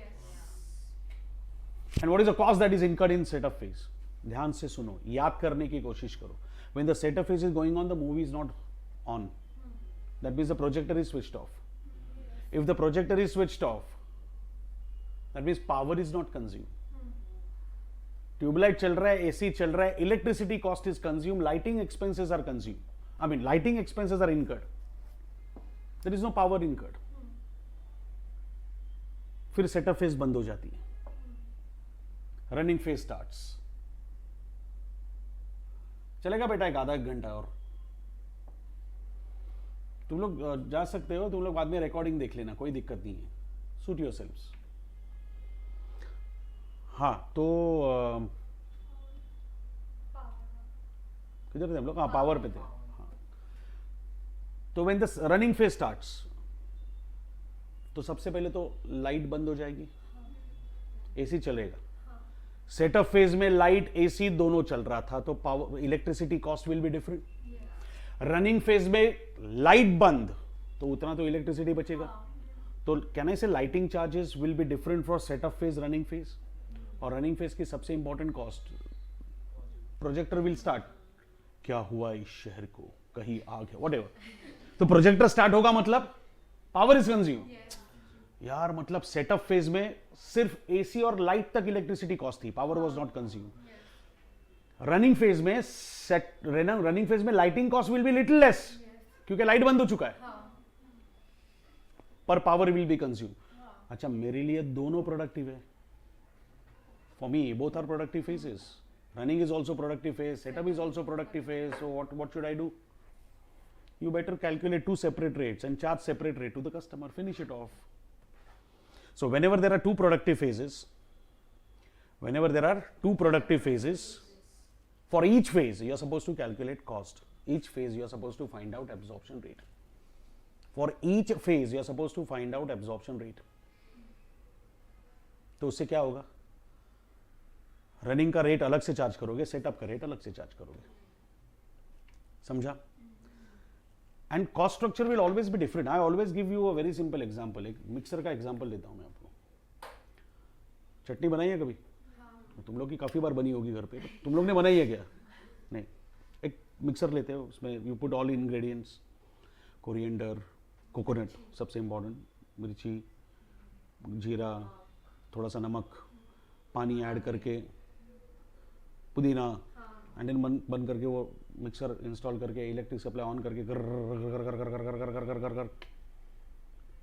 And what is the cost that is incurred in setup phase? ध्यान से सुनो, याद करने की कोशिश करो. When the setup phase is going on, the movie is not on. That means the projector is switched off. If the projector is switched off, that means power is not consume. Tubelight चल रहा है, AC चल रहा है, electricity cost is consume, lighting expenses are consume. I mean, lighting expenses are incurred. There is no power incurred. फिर setup phase बंद हो जाती है. Running phase starts. चलेगा बेटा एक आधा एक घंटा और. तुम लोग जा सकते हो, तुम लोग बाद में रिकॉर्डिंग देख लेना, कोई दिक्कत नहीं है. Suit yourselves. हाँ, तो किधर थे हम लोग? हाँ, पावर पे थे. तो when the running phase starts, तो सबसे पहले तो लाइट बंद हो जाएगी, एसी चलेगा. सेटअप फेज में लाइट एसी दोनों चल रहा था, तो power electricity cost will be different. Running phase में लाइट बंद, तो उतना तो इलेक्ट्रिसिटी बचेगा. तो कैन आई से lighting charges will be different for setup phase, running phase. और रनिंग फेज की सबसे important cost, projector will start. क्या हुआ इस शहर को, कहीं आग है, व्हाटएवर. तो प्रोजेक्टर स्टार्ट होगा मतलब पावर इज कंज्यूम. यार मतलब सेटअप फेज में सिर्फ एसी और लाइट तक इलेक्ट्रिसिटी कॉस्ट थी, power was not consume. Running phase में रनिंग फेज में lighting cost will be little less, क्योंकि लाइट बंद हो चुका है, पर पावर विल बी कंज्यूम. अच्छा, मेरे लिए दोनों प्रोडक्टिव है. For me both are productive phases. Running is also productive phase, setup is also productive phase. So what should I do? you better calculate 2 separate rates and charge separate rate to the customer, finish it off. So whenever there are two productive phases, for each phase you are supposed to calculate cost. Each phase you are supposed to find out absorption rate. For each phase you are supposed to find out absorption rate. तो उससे क्या होगा? Running का rate अलग से charge करोगे, setup का rate अलग से चार्ज करोगे. समझा? And cost structure will always be different. I always give you a very simple example. एक मिक्सर का एग्जांपल देता हूं मैं आपको. चटनी बनाई है कभी? तुम लोग की काफी बार बनी होगी घर पे. तुम लोग ने बनाई है क्या? नहीं. एक मिक्सर लेते हो, उसमें you put all ingredients, coriander, coconut सबसे इंपॉर्टेंट, मिर्ची, जीरा, थोड़ा सा नमक, पानी ऐड करके, पुदीना, एंड देन बंद करके वो मिक्सर इंस्टॉल करके इलेक्ट्रिक सप्लाई ऑन करके कर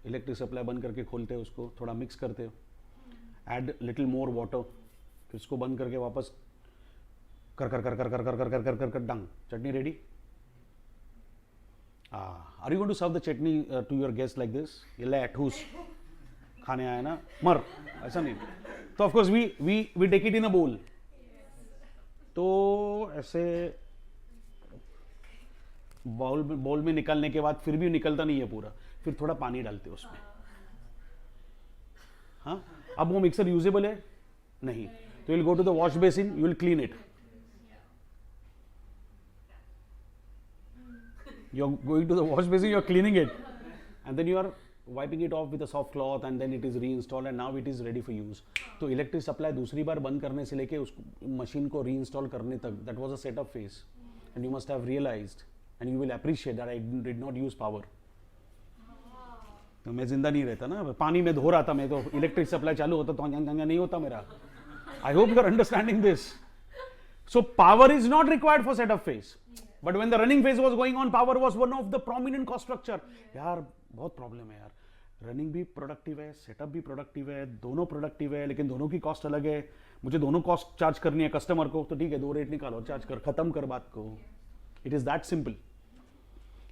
इलेक्ट्रिक सप्लाई बंद करके खोलते हो उसको, थोड़ा मिक्स करते हो, ऐड लिटिल मोर वाटर, फिर उसको बंद करके वापस कर डंग, chutney ready. Are you going to serve the chutney to your guest like this? ये ले ठूस खाने आया ना, मर, ऐसा नहीं. तो of course we take it in a bowl. तो ऐसे बाउल में निकालने के बाद फिर भी निकलता नहीं है पूरा, फिर थोड़ा पानी डालते हो उसमें. हाँ, अब वो मिक्सर यूजेबल है नहीं, तो you will go to the wash basin, you will clean it. You are going to the wash basin, you are cleaning it, and then you are wiping it off with a soft cloth, and then it is reinstalled and now it is ready for use. तो electric supply दूसरी बार बंद करने से लेके उस machine को reinstall करने तक, that was a setup phase, and you must have realized and you will appreciate that I did not use power. तो मैं जिंदा नहीं रहता ना, पानी में धो रहा था मैं, तो इलेक्ट्रिक सप्लाई चालू होता तो नहीं होता मेरा. I hope you are understanding this. So power is not required for setup phase, but when the running phase was going on, power was one of the prominent cost structure. यार बहुत problem है यार. Running भी productive है, setup भी productive है, दोनों productive है, लेकिन दोनों की कॉस्ट अलग है. मुझे दोनों कॉस्ट चार्ज करनी है कस्टमर को, तो ठीक है, 2 रेट निकालो, चार्ज कर, खत्म कर बात को. It is that simple.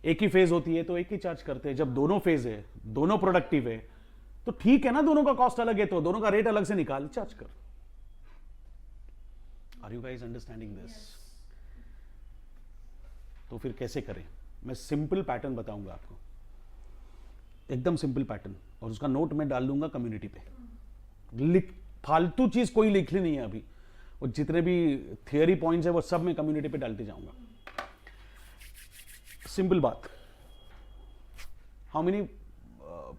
एक ही फेज होती है तो एक ही चार्ज करते हैं. जब दोनों फेज है, दोनों प्रोडक्टिव है, तो ठीक है ना, दोनों का कॉस्ट अलग है तो दोनों का रेट अलग से निकाल, चार्ज कर. Are you guys understanding this? तो फिर कैसे करें? मैं सिंपल पैटर्न बताऊंगा आपको, एकदम सिंपल पैटर्न, और उसका नोट मैं डाल दूंगा कम्युनिटी पे. फालतू चीज कोई लिखनी नहीं है अभी, और जितने भी थियरी पॉइंट्स है वो सब मैं कम्युनिटी पे डालते जाऊंगा. सिंपल बात. How many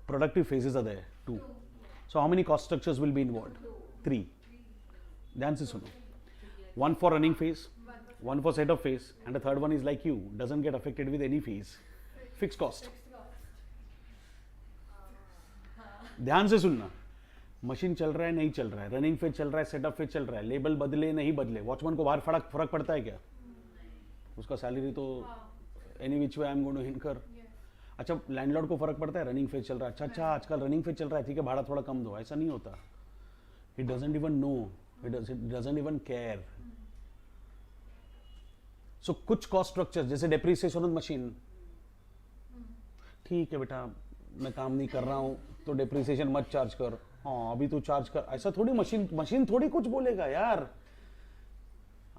productive phases are there? 2. So how many cost structures will be involved? 3. ध्यान से सुनो. 1 for running phase, 1 for setup phase, and the third one is like you, doesn't get affected with any phase. Fixed cost. ध्यान से सुनना. Machine चल रहा है नहीं चल रहा है, रनिंग फेज चल रहा है, सेटअप फेज चल रहा है, लेबल बदले नहीं बदले, वॉचमैन को बाहर फर्क पड़ता है क्या? उसका सैलरी तो any which way I am going to incur. अच्छा, लैंडलॉर्ड को फर्क पड़ता है, रनिंग फेज चल रहा है, अच्छा आजकल रनिंग फेज चल रहा है, ठीक है, भाड़ा थोड़ा कम दो. ऐसा नहीं होता. It doesn't even know, it doesn't even care. So कुछ कॉस्ट स्ट्रक्चर जैसे डेप्रिसिएशन ऑन मशीन, ठीक है बेटा मैं काम नहीं कर रहा हूं तो डेप्रिसिएशन मत चार्ज कर. हाँ अभी तू चार्ज कर, ऐसा थोड़ी मशीन थोड़ी कुछ बोलेगा यार.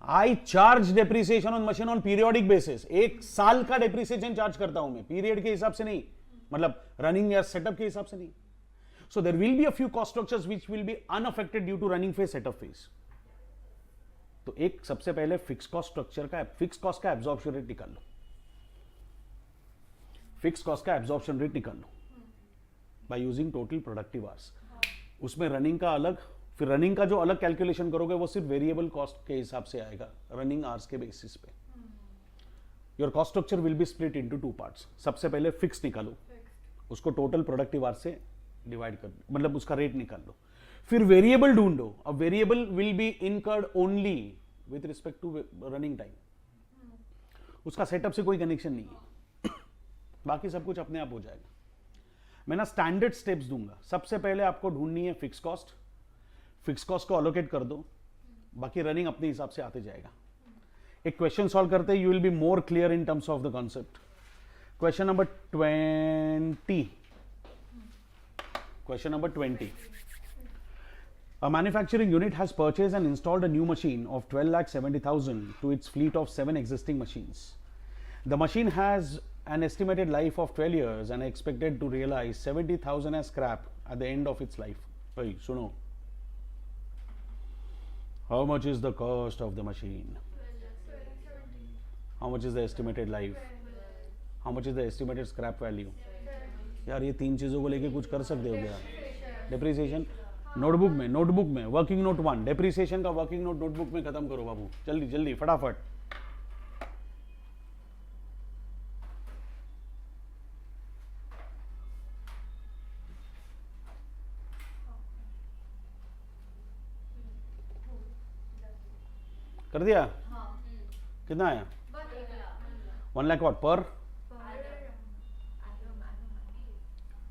आई charge depreciation on machine on periodic basis. 1 साल का डेप्रिसिएशन चार्ज करता हूं मैं, पीरियड के हिसाब से नहीं, मतलब रनिंग या सेटअप के हिसाब से नहीं. So there will be a few cost structures which will be unaffected due to running phase, setup phase. तो एक सबसे पहले फिक्स कॉस्ट स्ट्रक्चर का, फिक्स कॉस्ट का एब्जॉर्प्शन रेट निकाल लो. फिक्स कॉस्ट का एब्जॉर्प्शन रेट निकाल लो by using total productive hours. उसमें रनिंग का अलग, फिर रनिंग का जो अलग कैलकुलेशन करोगे वो सिर्फ वेरिएबल कॉस्ट के हिसाब से आएगा, रनिंग आवर्स के बेसिस पे. Your cost structure will be split into 2 parts. सबसे पहले फिक्स निकालो, उसको टोटल प्रोडक्टिव आवर्स से डिवाइड कर, मतलब उसका रेट निकाल लो. फिर वेरिएबल ढूंढो. अब variable will be incurred only with respect to running time. उसका सेटअप से कोई कनेक्शन नहीं है, बाकी सब कुछ अपने आप हो जाएगा. मैं ना स्टैंडर्ड स्टेप्स दूंगा. सबसे पहले आपको ढूंढनी है फिक्स कॉस्ट. फिक्स कॉस्ट को अलोकेट कर दो, बाकी रनिंग अपने हिसाब से आते जाएगा. एक क्वेश्चन सॉल्व करते you will be more clear in terms of the concept. Question number 20. Question number 20. A manufacturing unit has purchased and installed a new machine of 12,70,000 to its fleet of 7 existing machines. The machine has an estimated life of 12 years and expected to realize 70,000 as scrap at the end of its life. Hey, suno. How much is the cost of the machine? How much is the estimated life? How much is the estimated scrap value? यार ये तीन चीज़ों को लेके कुछ कर सकते हो क्या? डेप्रिसिएशन नोटबुक में वर्किंग नोट 1 डेप्रिसिएशन का वर्किंग नोट नोटबुक में खत्म करो बाबू, जल्दी जल्दी फटाफट. कर दिया? कितना आया? 1 lakh what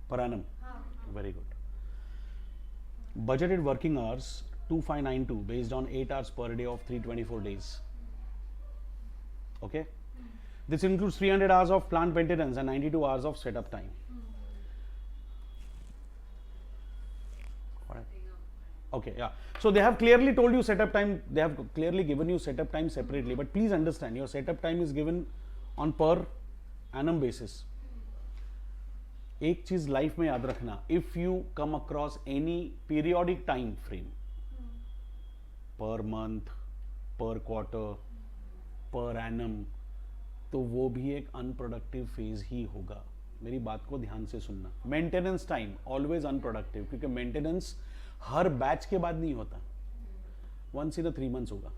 per annum? Very good. Budgeted working hours 2592 based on 8 hours per day of 324 days. Okay, this includes 300 hours of plant maintenance and 92 hours of setup time. Okay, yeah. So they have clearly told you setup time. They have clearly given you setup time separately. But please understand, your setup time is given on per annum basis. एक चीज life में याद रखना, if you come across any periodic time frame, per month, पर quarter, per annum, तो वो भी एक अनप्रोडक्टिव फेज ही होगा. मेरी बात को ध्यान से सुनना. मेंटेनेंस टाइम ऑलवेज अनप्रोडक्टिव, क्योंकि मेंटेनेंस हर बैच के बाद नहीं होता, वंस इन 3 मंथ्स होगा.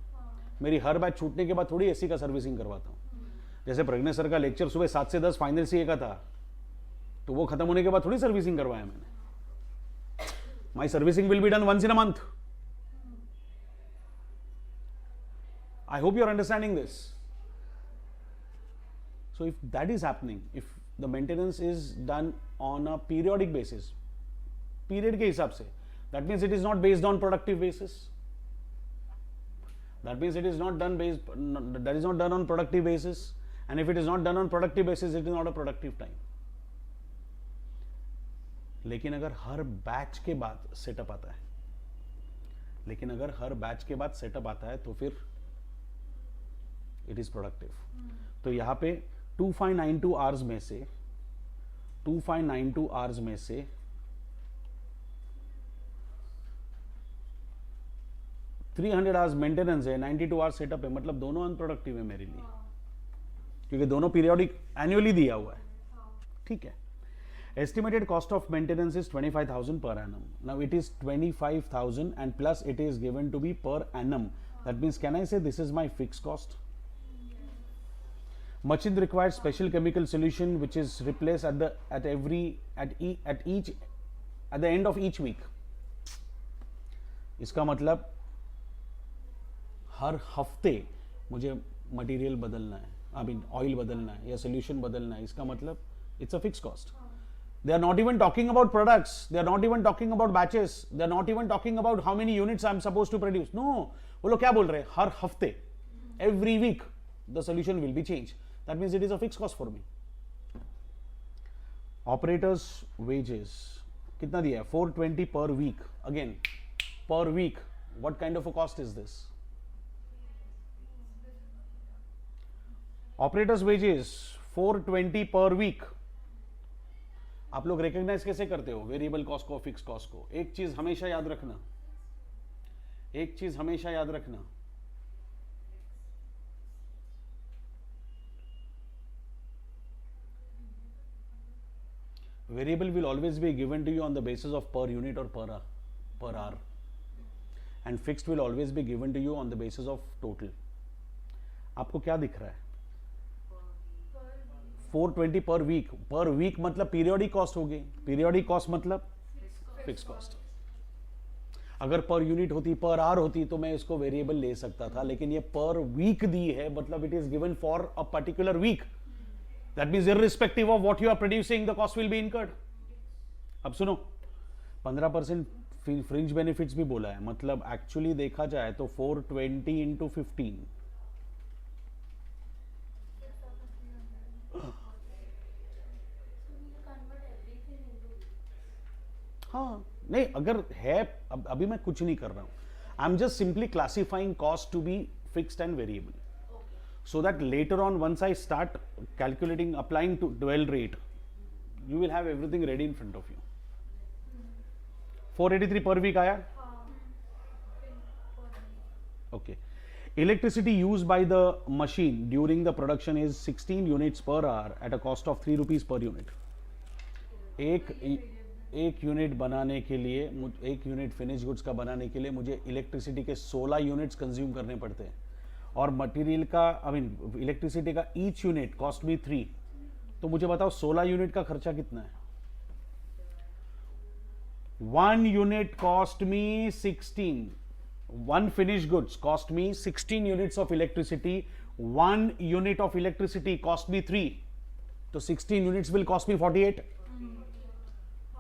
मेरी हर बैच छूटने के बाद थोड़ी एसी का सर्विसिंग करवाता हूँ. जैसे प्रज्ञेश सर का लेक्चर सुबह 7 से 10 फाइनल सीए का था, तो वो खत्म होने के बाद थोड़ी सर्विसिंग करवाया मैंने. My servicing will be done once in a month. I hope you are understanding this. So if that is happening, if the maintenance is done on a periodic basis, period के हिसाब से, that means it is not based on productive basis. That means it is not done that is not done on productive basis, and if it is not done on productive basis, it is not a productive time. लेकिन अगर हर batch के बाद setup आता है, तो फिर it is productive. तो यहां पे 2592 आवर्स में से 300 आवर्स मेंटेनेंस है, 92 आवर्स सेटअप है, मतलब दोनों अनप्रोडक्टिव है मेरे लिए, क्योंकि दोनों पीरियोडिक एनुअली दिया हुआ है. ठीक है. Estimated cost of maintenance is 25,000 per annum. Now it is 25,000 and plus it is given to be per annum. That means, can I say this is my fixed cost? Machine requires special chemical solution which is replaced at the end of each week. इसका मतलब हर हफ्ते मुझे material बदलना है, I mean oil बदलना है या solution बदलना है. इसका मतलब it's a fix cost. They are not even talking about products, they are not even talking about batches, they are not even talking about how many units I am suppose to produce. No, वो लोग क्या बोल रहे हैं, हर हफ्ते, every week the solution will be change. That means it is a fix cost for me. Operators wages कितना दिया है? 420 पर वीक. अगेन पर week, what kind of a cost is this? Operators wages 420 per week. आप लोग recognize कैसे करते हो variable cost को, फिक्स कॉस्ट को? एक चीज हमेशा याद रखना, variable will always be given to you on the basis of per unit or per hour, and fixed will always be given to you on the basis of total. आपको क्या दिख रहा है? 420 पर वीक मतलब periodic cost होगी. Periodic cost मतलब fix cost. अगर per unit होती, पर आवर होती, तो मैं इसको वेरिएबल ले सकता था, लेकिन ये पर वीक दी है, मतलब it is given for a particular week. That means irrespective of what you are producing, the cost will be incurred. अब सुनो, 15% फ्रिंज बेनिफिट्स भी बोला है, मतलब एक्चुअली देखा जाए तो 420 इंटू 15 हाँ नहीं, अगर है अभी मैं कुछ नहीं कर रहा हूँ, I am just simply classifying cost to be fixed and variable, so that later on once I start calculating applying to dual rate, you will have everything ready in front of you. 483 per week आया. Okay. Electricity used by the machine during the production is 16 units per hour at a cost of 3 rupees per unit. एक unit बनाने के लिए, एक unit finish goods का बनाने के लिए मुझे इलेक्ट्रिसिटी के 16 यूनिट्स कंज्यूम करने पड़ते हैं, और मटेरियल का आई मीन इलेक्ट्रिसिटी का ईच यूनिट कॉस्ट मी 3. तो मुझे बताओ 16 यूनिट का खर्चा कितना है? 1 unit cost me 16. 1 finish goods cost me 16 units of electricity. 1 unit of electricity cost me 3. तो 16 यूनिट्स विल कॉस्ट मी 48.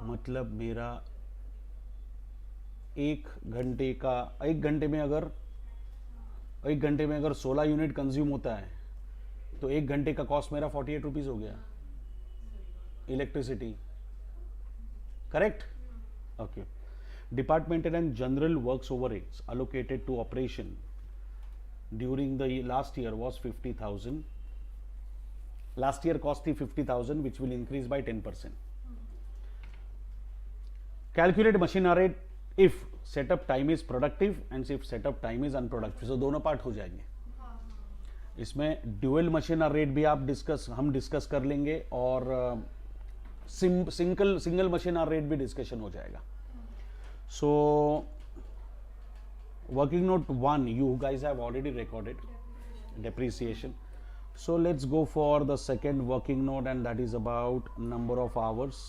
मतलब मेरा एक घंटे में अगर 16 यूनिट कंज्यूम होता है तो एक घंटे का कॉस्ट मेरा 48 रुपीज हो गया electricity. Correct? Okay. Departmental and general works overheads allocated to operation during the last year was 50,000. Last year cost थी 50,000 which will increase by 10%. Calculate machine hour rate if setup time is productive and if setup time is unproductive. So दोनों part हो जाएंगे. इसमें dual machine hour rate भी हम discuss कर लेंगे, और सिंगल मशीन आवर रेट भी डिस्कशन हो जाएगा. So working note 1 you guys have already recorded depreciation. So let's go for the second working note, and that is about number of hours.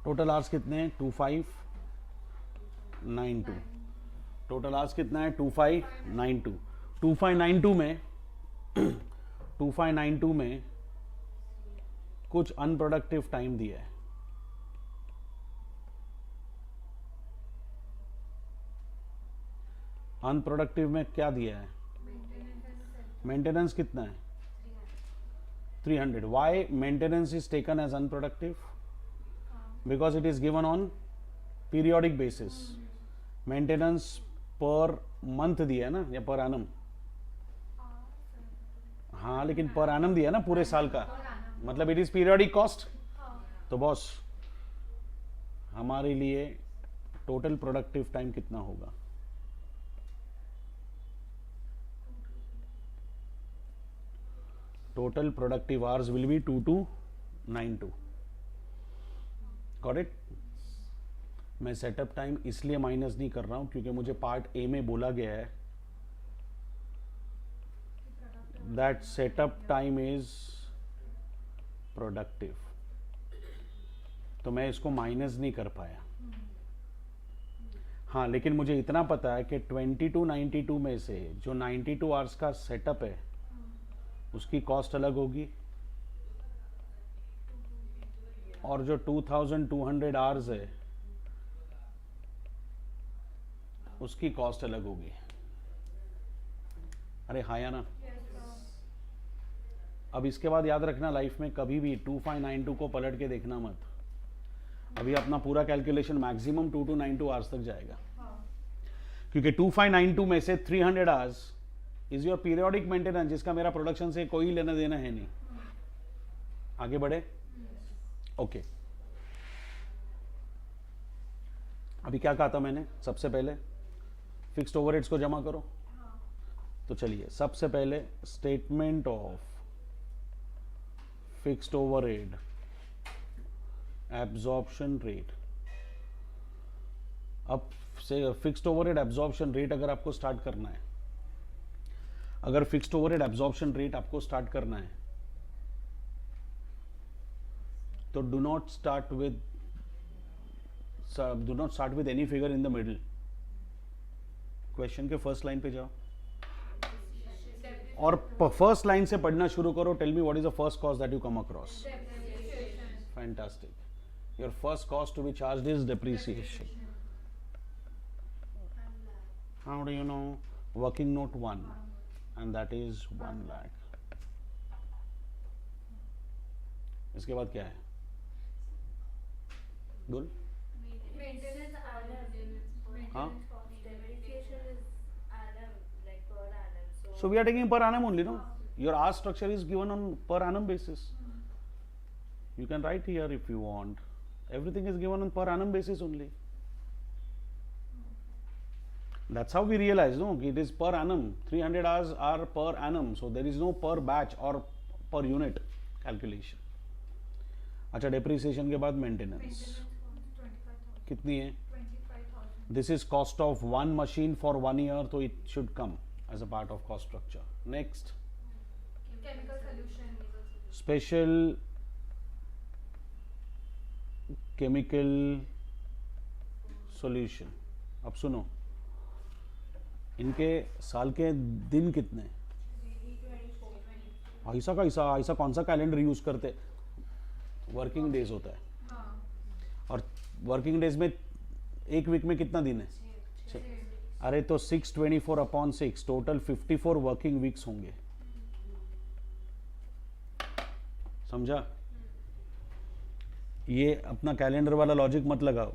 Total hours कितने हैं? 2592. Total hours कितना है? 2592. 2592 में कुछ unproductive time दिया है. अनप्रोडक्टिव में क्या दिया है? मेंटेनेंस कितना है? 300. Why maintenance is taken as unproductive? Because it is given on periodic basis. Maintenance per month दिया है ना, या per annum? हाँ, लेकिन per annum दिया है ना पूरे साल का, मतलब it is periodic cost. तो बॉस हमारे लिए टोटल प्रोडक्टिव टाइम कितना होगा? Total productive hours will B 2292. Got it? मैं सेटअप टाइम इसलिए माइनस नहीं कर रहा हूं क्योंकि मुझे पार्ट ए में बोला गया है that setup time is productive, तो मैं इसको माइनस नहीं कर पाया. हाँ, लेकिन मुझे इतना पता है कि 2292 में से जो 92 आवर्स का सेटअप है उसकी कॉस्ट अलग होगी, और जो 2200 आवर्स है उसकी कॉस्ट अलग होगी. अरे हाँ या ना? अब इसके बाद याद रखना, लाइफ में कभी भी 2592 को पलट के देखना मत. अभी अपना पूरा कैलकुलेशन मैक्सिमम 2292 आवर्स तक जाएगा, क्योंकि 2592 में से 300 hours is your periodic maintenance, जिसका मेरा प्रोडक्शन से कोई लेना देना है नहीं. आगे बढ़े? ओके. अभी क्या कहा था मैंने? सबसे पहले फिक्स्ड ओवरहेड्स को जमा करो. तो चलिए, सबसे पहले statement of fixed overhead absorption rate. अब से फिक्स्ड ओवरहेड एब्जॉर्प्शन रेट अगर आपको स्टार्ट करना है, अगर फिक्स्ड ओवरहेड एब्जॉर्प्शन रेट आपको स्टार्ट करना है, तो do not start with any figure in the middle. Question के फर्स्ट लाइन पे जाओ और फर्स्ट लाइन से पढ़ना शुरू करो. Tell me what is the first cost that you come across? Fantastic. Your first cost to be charged is depreciation. How do you know? Working note 1, and that is 1 lakh. इसके बाद क्या है? बोल. Maintenance हाँ. Depreciation is annum, like per annum. So we are taking per annum only, no? Your R structure is given on per annum basis. You can write here if you want. Everything is given on per annum basis only. That's how we realize, no? It is per annum. 300 hours are per annum. So there is no per batch or per unit calculation. अच्छा, depreciation के बाद maintenance. कितनी है? 25,000. This is cost of one machine for 1 year, so it should come as a part of cost structure. Next, Chemical solution. special chemical solution. अब सुनो, इनके साल के दिन कितने? ऐसा कौन सा कैलेंडर यूज करते? वर्किंग डेज होता है. हाँ. और वर्किंग डेज में एक वीक में कितना दिन है? अरे तो 624/6 टोटल 54 वर्किंग वीक्स होंगे. समझा? ये अपना कैलेंडर वाला लॉजिक मत लगाओ.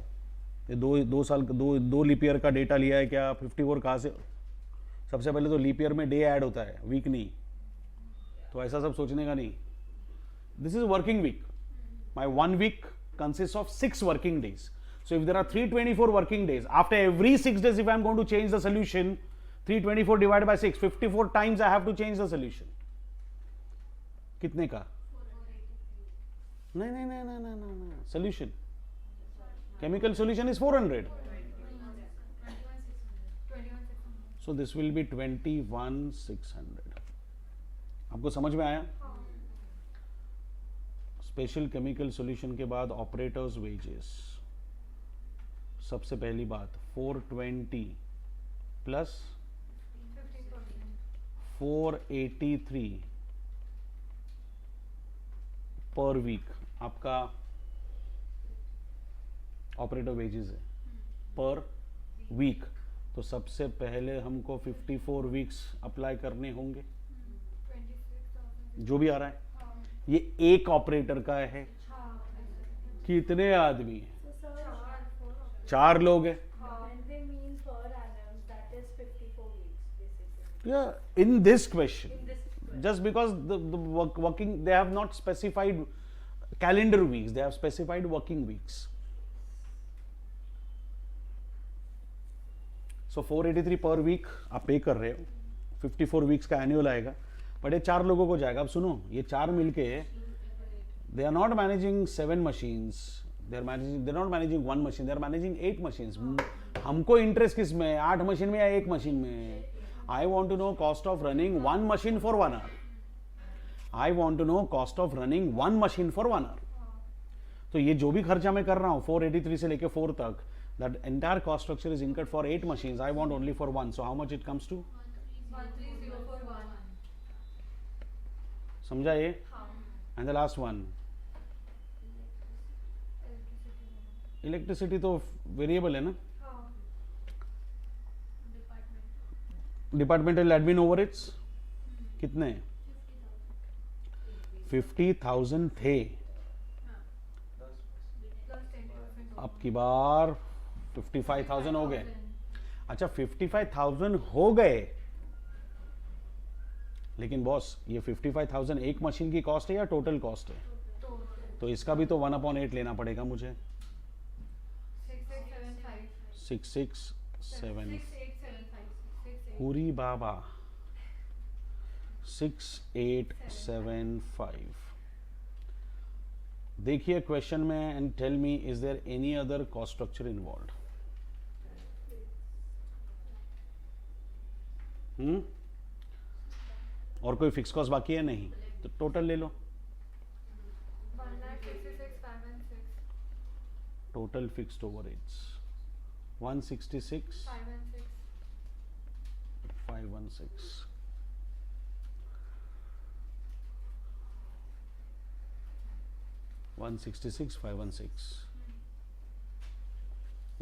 ये दो साल दो लीप ईयर का डेटा लिया है क्या? 54 कहाँ से? सबसे पहले तो लीप ईयर में डे ऐड होता है, वीक नहीं. तो ऐसा सब सोचने का नहीं. This is working week. My 1 week consists of 6 working days. So if there are 324 working days, after every 6 days, if I am going to change the solution, 324 divided by 6, 54 times I have to change the solution. कितने का? नहीं. Solution. Chemical solution is 400. 21,600. So this will be 21,600. आपको समझ में आया? Special chemical solution के बाद operators wages. सबसे पहली बात 420 प्लस 50%. 483 पर वीक आपका ऑपरेटर वेजेस है पर वीक. तो सबसे पहले हमको 54 वीक्स अप्लाई करने होंगे, 26,000. जो भी आ रहा है. हाँ. ये एक ऑपरेटर का है. हाँ. कितने आदमी हैं? So sir, 4 लोग हैं. when they mean per annum, that is 54 weeks basically. Yeah, in this question, just because the working, they have not specified calendar weeks, they have specified working weeks. So 483 पर week आप पे कर रहे हो, 54 weeks का annual आएगा, but ये 4 लोगों को जाएगा. अब सुनो, ये 4 मिलके they are not managing 7 machines, they're not managing 1 machine, they're managing 8 machines. हमको इंटरेस्ट किस में? 8 मशीन में या 1 मशीन में? I want to know cost of running 1 machine for 1 hour. I want to know cost of running 1 machine for 1 hour. तो ये जो भी खर्चा मैं कर रहा हूँ 483 से लेके 4 तक, that entire cost structure is incurred for 8 machines. I want only for 1. So how much it comes to? 13,041. समझा ये? हाँ. And the last one, electricity तो वेरिएबल है ना. हाँ. डिपार्टमेंटल एडमिन ओवरहेड्स कितने? 50,000 थे. Plus 10%. अब की बार 55,000 हो गए. अच्छा 55,000 हो गए, लेकिन बॉस ये 55,000 एक मशीन की कॉस्ट है या टोटल कॉस्ट है? तो इसका भी तो 1/8 लेना पड़ेगा मुझे. 6675. 6675 6875. पूरी बाबा 6875. देखिए क्वेश्चन में and tell me, is there any other cost structure involved? और कोई फिक्स कॉस्ट बाकी है? नहीं. तो टोटल ले लो. 1,66,516. Total fixed overheads 166 516. 516. वन 516.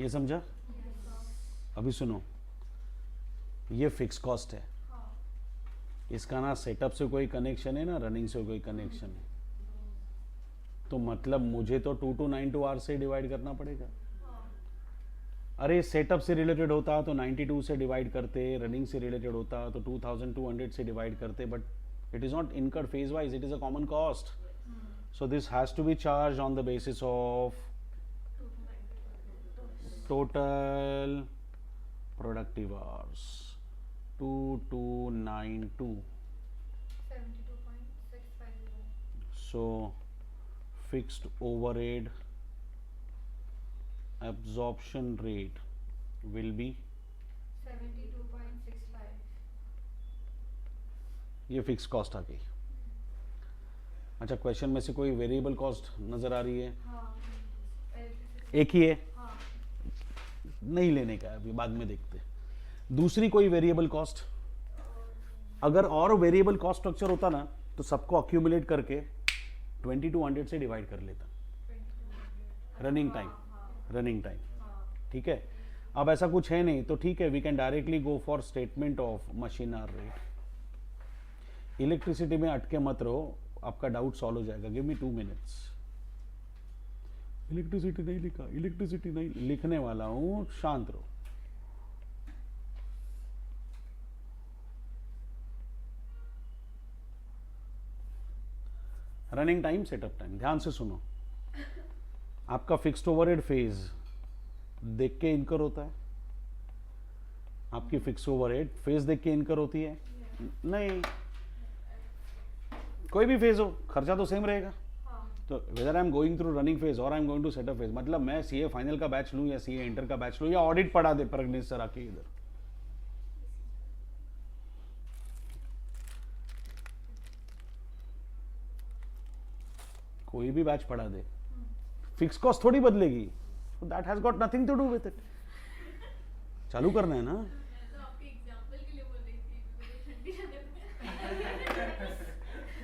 ये समझा? अभी सुनो, ये फिक्स कॉस्ट है. इसका ना सेटअप से कोई कनेक्शन है ना रनिंग से कोई कनेक्शन है. तो मतलब मुझे तो 2 to 9 to आवर से डिवाइड करना पड़ेगा। हाँ अरे सेटअप से रिलेटेड होता तो 92 से डिवाइड करते, रनिंग से रिलेटेड होता तो 2200 से डिवाइड करते, but it is not incurred phase wise, it is a common cost. So this has to be charge on the basis of total productive hours 2292. 72.650. So fixed overhead absorption rate will be 72.65. ये fix cost आ गई। अच्छा, question में से कोई variable cost नजर आ रही है? हाँ एक ही है, हाँ नहीं लेने का है अभी, बाद में देखते। दूसरी कोई वेरिएबल कॉस्ट, अगर और वेरिएबल कॉस्ट स्ट्रक्चर होता ना तो सबको अक्यूमुलेट करके 2200 से डिवाइड कर लेता। रनिंग टाइम, रनिंग टाइम, ठीक है। अब ऐसा कुछ है नहीं तो ठीक है, we can directly go for statement of machine hour rate. Electricity में अटके मत रहो, आपका डाउट सॉल्व हो जाएगा। Give me 2 minutes. इलेक्ट्रिसिटी नहीं लिखा, इलेक्ट्रिसिटी नहीं लिखने वाला हूं, शांत रहो। रनिंग टाइम, सेटअप टाइम, ध्यान से सुनो। आपका फिक्स्ड ओवरहेड फेज देख के इनकर होता है? आपकी फिक्स्ड ओवरहेड फेज देख के इनकर होती है? नहीं, कोई भी फेज हो खर्चा तो सेम रहेगा। तो whether I am going through running phase और I am going to setup phase, मतलब मैं सीए फाइनल का बैच लूं या सीए इंटर का बैच लूं या ऑडिट पढ़ा दे प्रगनेश सर आके इधर, कोई भी बैच पढ़ा दे, फिक्स कॉस्ट थोड़ी बदलेगी। That has got nothing to do with it. चालू करना है ना। तो आपके एग्जांपल के लिए बोल रही थी, मुझे ठंडी रहने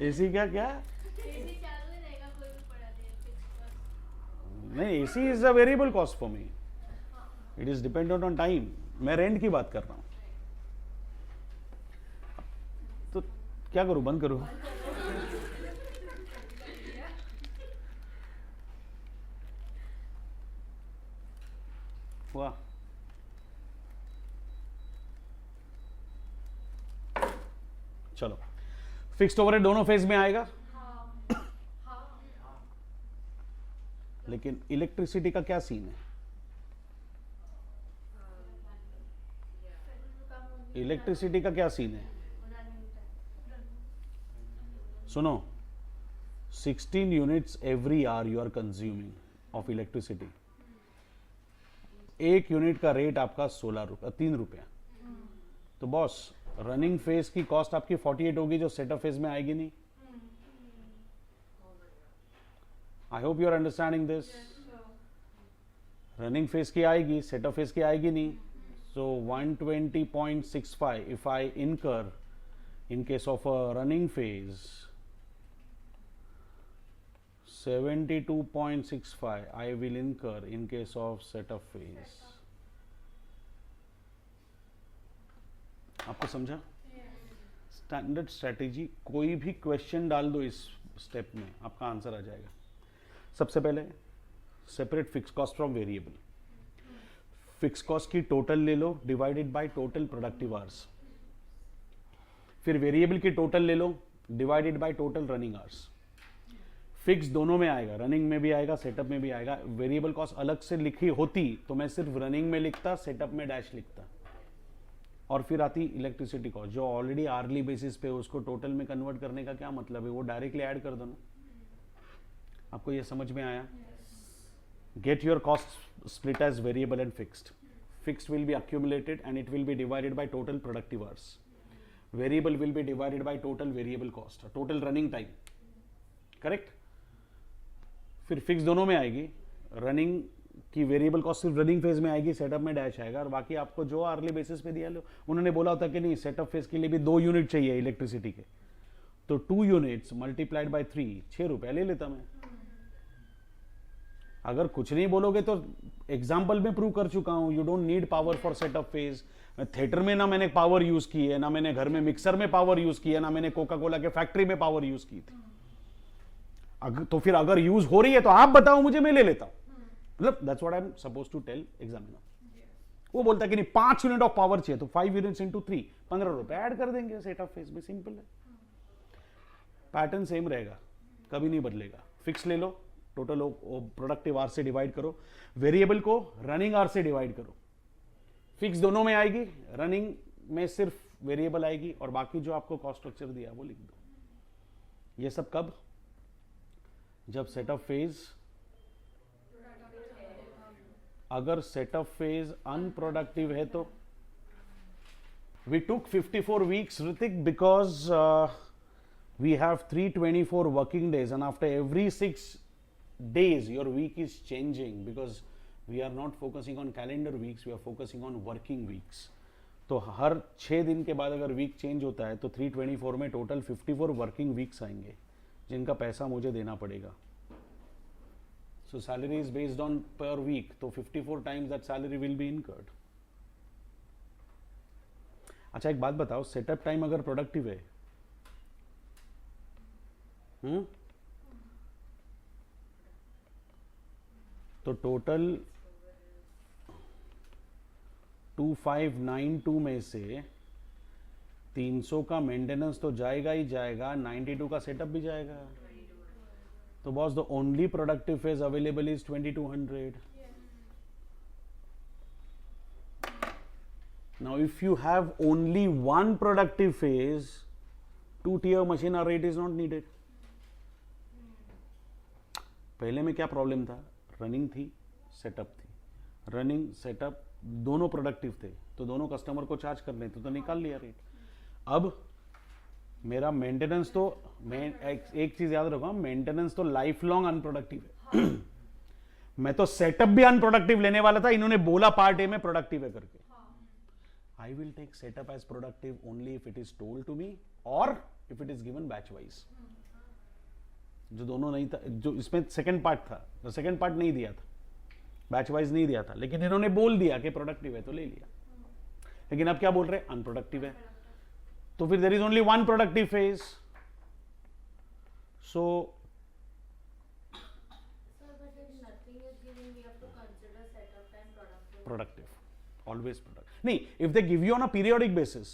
एसी क्या क्या एसी चालू ही रहेगा, कोई भी पढ़ा दे फिक्स। नहीं, AC is a variable cost for me, it is dependent on time. मैं रेंट की बात कर रहा हूं, तो क्या करूं, बंद करूं? वाह, चलो फिक्स्ड ओवरहेड दोनों फेज में आएगा, लेकिन इलेक्ट्रिसिटी का क्या सीन है? इलेक्ट्रिसिटी का क्या सीन है? सुनो, 16 units every hour you are consuming of electricity. 1 unit का रेट आपका 3 रुपया। तो बॉस, रनिंग फेज की कॉस्ट आपकी 48 होगी, जो सेटअप फेज में आएगी नहीं। I hope you are understanding this. Running phase की आएगी, सेटअप फेज की आएगी नहीं। सो 120.65 इफ आई इनकर in case of a running phase, 72.65 I will incur in case of setup phase. आपको समझा? स्टैंडर्ड स्ट्रेटेजी, कोई भी क्वेश्चन डाल दो इस स्टेप में, आपका आंसर आ जाएगा। सबसे पहले separate fix cost from variable. Fix cost की टोटल ले लो divided by total productive hours, फिर वेरिएबल की टोटल ले लो divided by total running hours. Fix दोनों में आएगा, रनिंग में भी आएगा, सेटअप में भी आएगा। वेरिएबल कॉस्ट अलग से लिखी होती तो मैं सिर्फ रनिंग में लिखता, सेटअप में डैश लिखता, और फिर आती इलेक्ट्रिसिटी कॉस्ट जो ऑलरेडी आर्ली बेसिस पे, उसको टोटल में कन्वर्ट करने का क्या मतलब है? वो डायरेक्टली ऐड कर दो ना। आपको ये समझ में आया? Get your cost split as variable and fixed. Fixed will be accumulated and it will be divided by total productive hours. Variable will be divided by total variable cost, total running time. Correct? फिर fix दोनों में आएगी, running की variable cost सिर्फ running phase में आएगी, setup में dash आएगा, और बाकी आपको जो आर्ली बेसिस पे दिया लो। उन्होंने बोला होता कि नहीं, सेटअप फेज के लिए भी 2 यूनिट चाहिए इलेक्ट्रिसिटी के, तो 2 यूनिट्स मल्टीप्लाइड बाय 3, 6 रुपया ले लेता मैं। अगर कुछ नहीं बोलोगे तो एग्जाम्पल में प्रूव कर चुका हूं, you don't need power for setup phase. Theatre में ना मैंने पावर यूज की है, ना मैंने घर में मिक्सर में पावर यूज की है, ना मैंने कोका कोला के फैक्ट्री में पावर यूज की थी। तो फिर अगर यूज हो रही है तो आप बताओ मुझे, मैं ले लेता हूं. मतलब that's what I am suppose to tell examiner. वो बोलता है कि नहीं 5 यूनिट ऑफ पावर चाहिए, तो 5 यूनिट्स इंटू 3 15 रुपए ऐड कर देंगे सेट ऑफ फेज में. सिंपल है. पैटर्न सेम रहेगा, कभी नहीं बदलेगा. फिक्स ले लो, टोटल प्रोडक्टिव आवर से डिवाइड करो, वेरिएबल को रनिंग आवर से डिवाइड करो. फिक्स दोनों में आएगी, रनिंग में सिर्फ वेरिएबल आएगी और बाकी जो आपको कॉस्ट स्ट्रक्चर दिया वो लिख दो. ये सब कब? जब सेटअप फेज, अगर सेटअप फेज अनप्रोडक्टिव है तो. We took 54 weeks Hritik because we have 324 working days and after every 6 days your week is changing because we are not focusing on calendar weeks, we are focusing on working weeks. तो हर 6 दिन के बाद अगर week change होता है तो 324 में total 54 working weeks आएंगे जिनका पैसा मुझे देना पड़ेगा. So salary is based on per week, तो 54 times that salary will be incurred. अच्छा एक बात बताओ, सेटअप टाइम अगर प्रोडक्टिव है तो टोटल 2592 में से 300 का मेंटेनेंस तो जाएगा ही जाएगा, 92 का सेटअप भी जाएगा. तो boss the only productive phase available is 2200. Now if you have only one productive phase, 2-tier machine rate is not needed. पहले में क्या प्रॉब्लम था? रनिंग थी, सेटअप थी. रनिंग सेटअप दोनों प्रोडक्टिव थे तो दोनों कस्टमर को चार्ज करने थे तो निकाल लिया रेट. अब मेरा मेंटेनेंस तो, मैं एक चीज याद रखूंगा, मेंटेनेंस तो लाइफ लॉन्ग अनप्रोडक्टिव है. मैं तो सेटअप भी अनप्रोडक्टिव लेने वाला था, इन्होंने बोला पार्ट ए में प्रोडक्टिव है करके. I will take setup as productive only if it is told to me और if it is given batch wise. जो दोनों नहीं था, जो इसमें सेकंड पार्ट था, तो सेकंड पार्ट नहीं दिया था, बैच वाइज नहीं दिया था, लेकिन इन्होंने बोल दिया कि प्रोडक्टिव है तो ले लिया. लेकिन अब क्या बोल रहे हैं? अनप्रोडक्टिव है. तो फिर there is only one productive phase. So productive, always productive. नहीं, if they give you on a periodic basis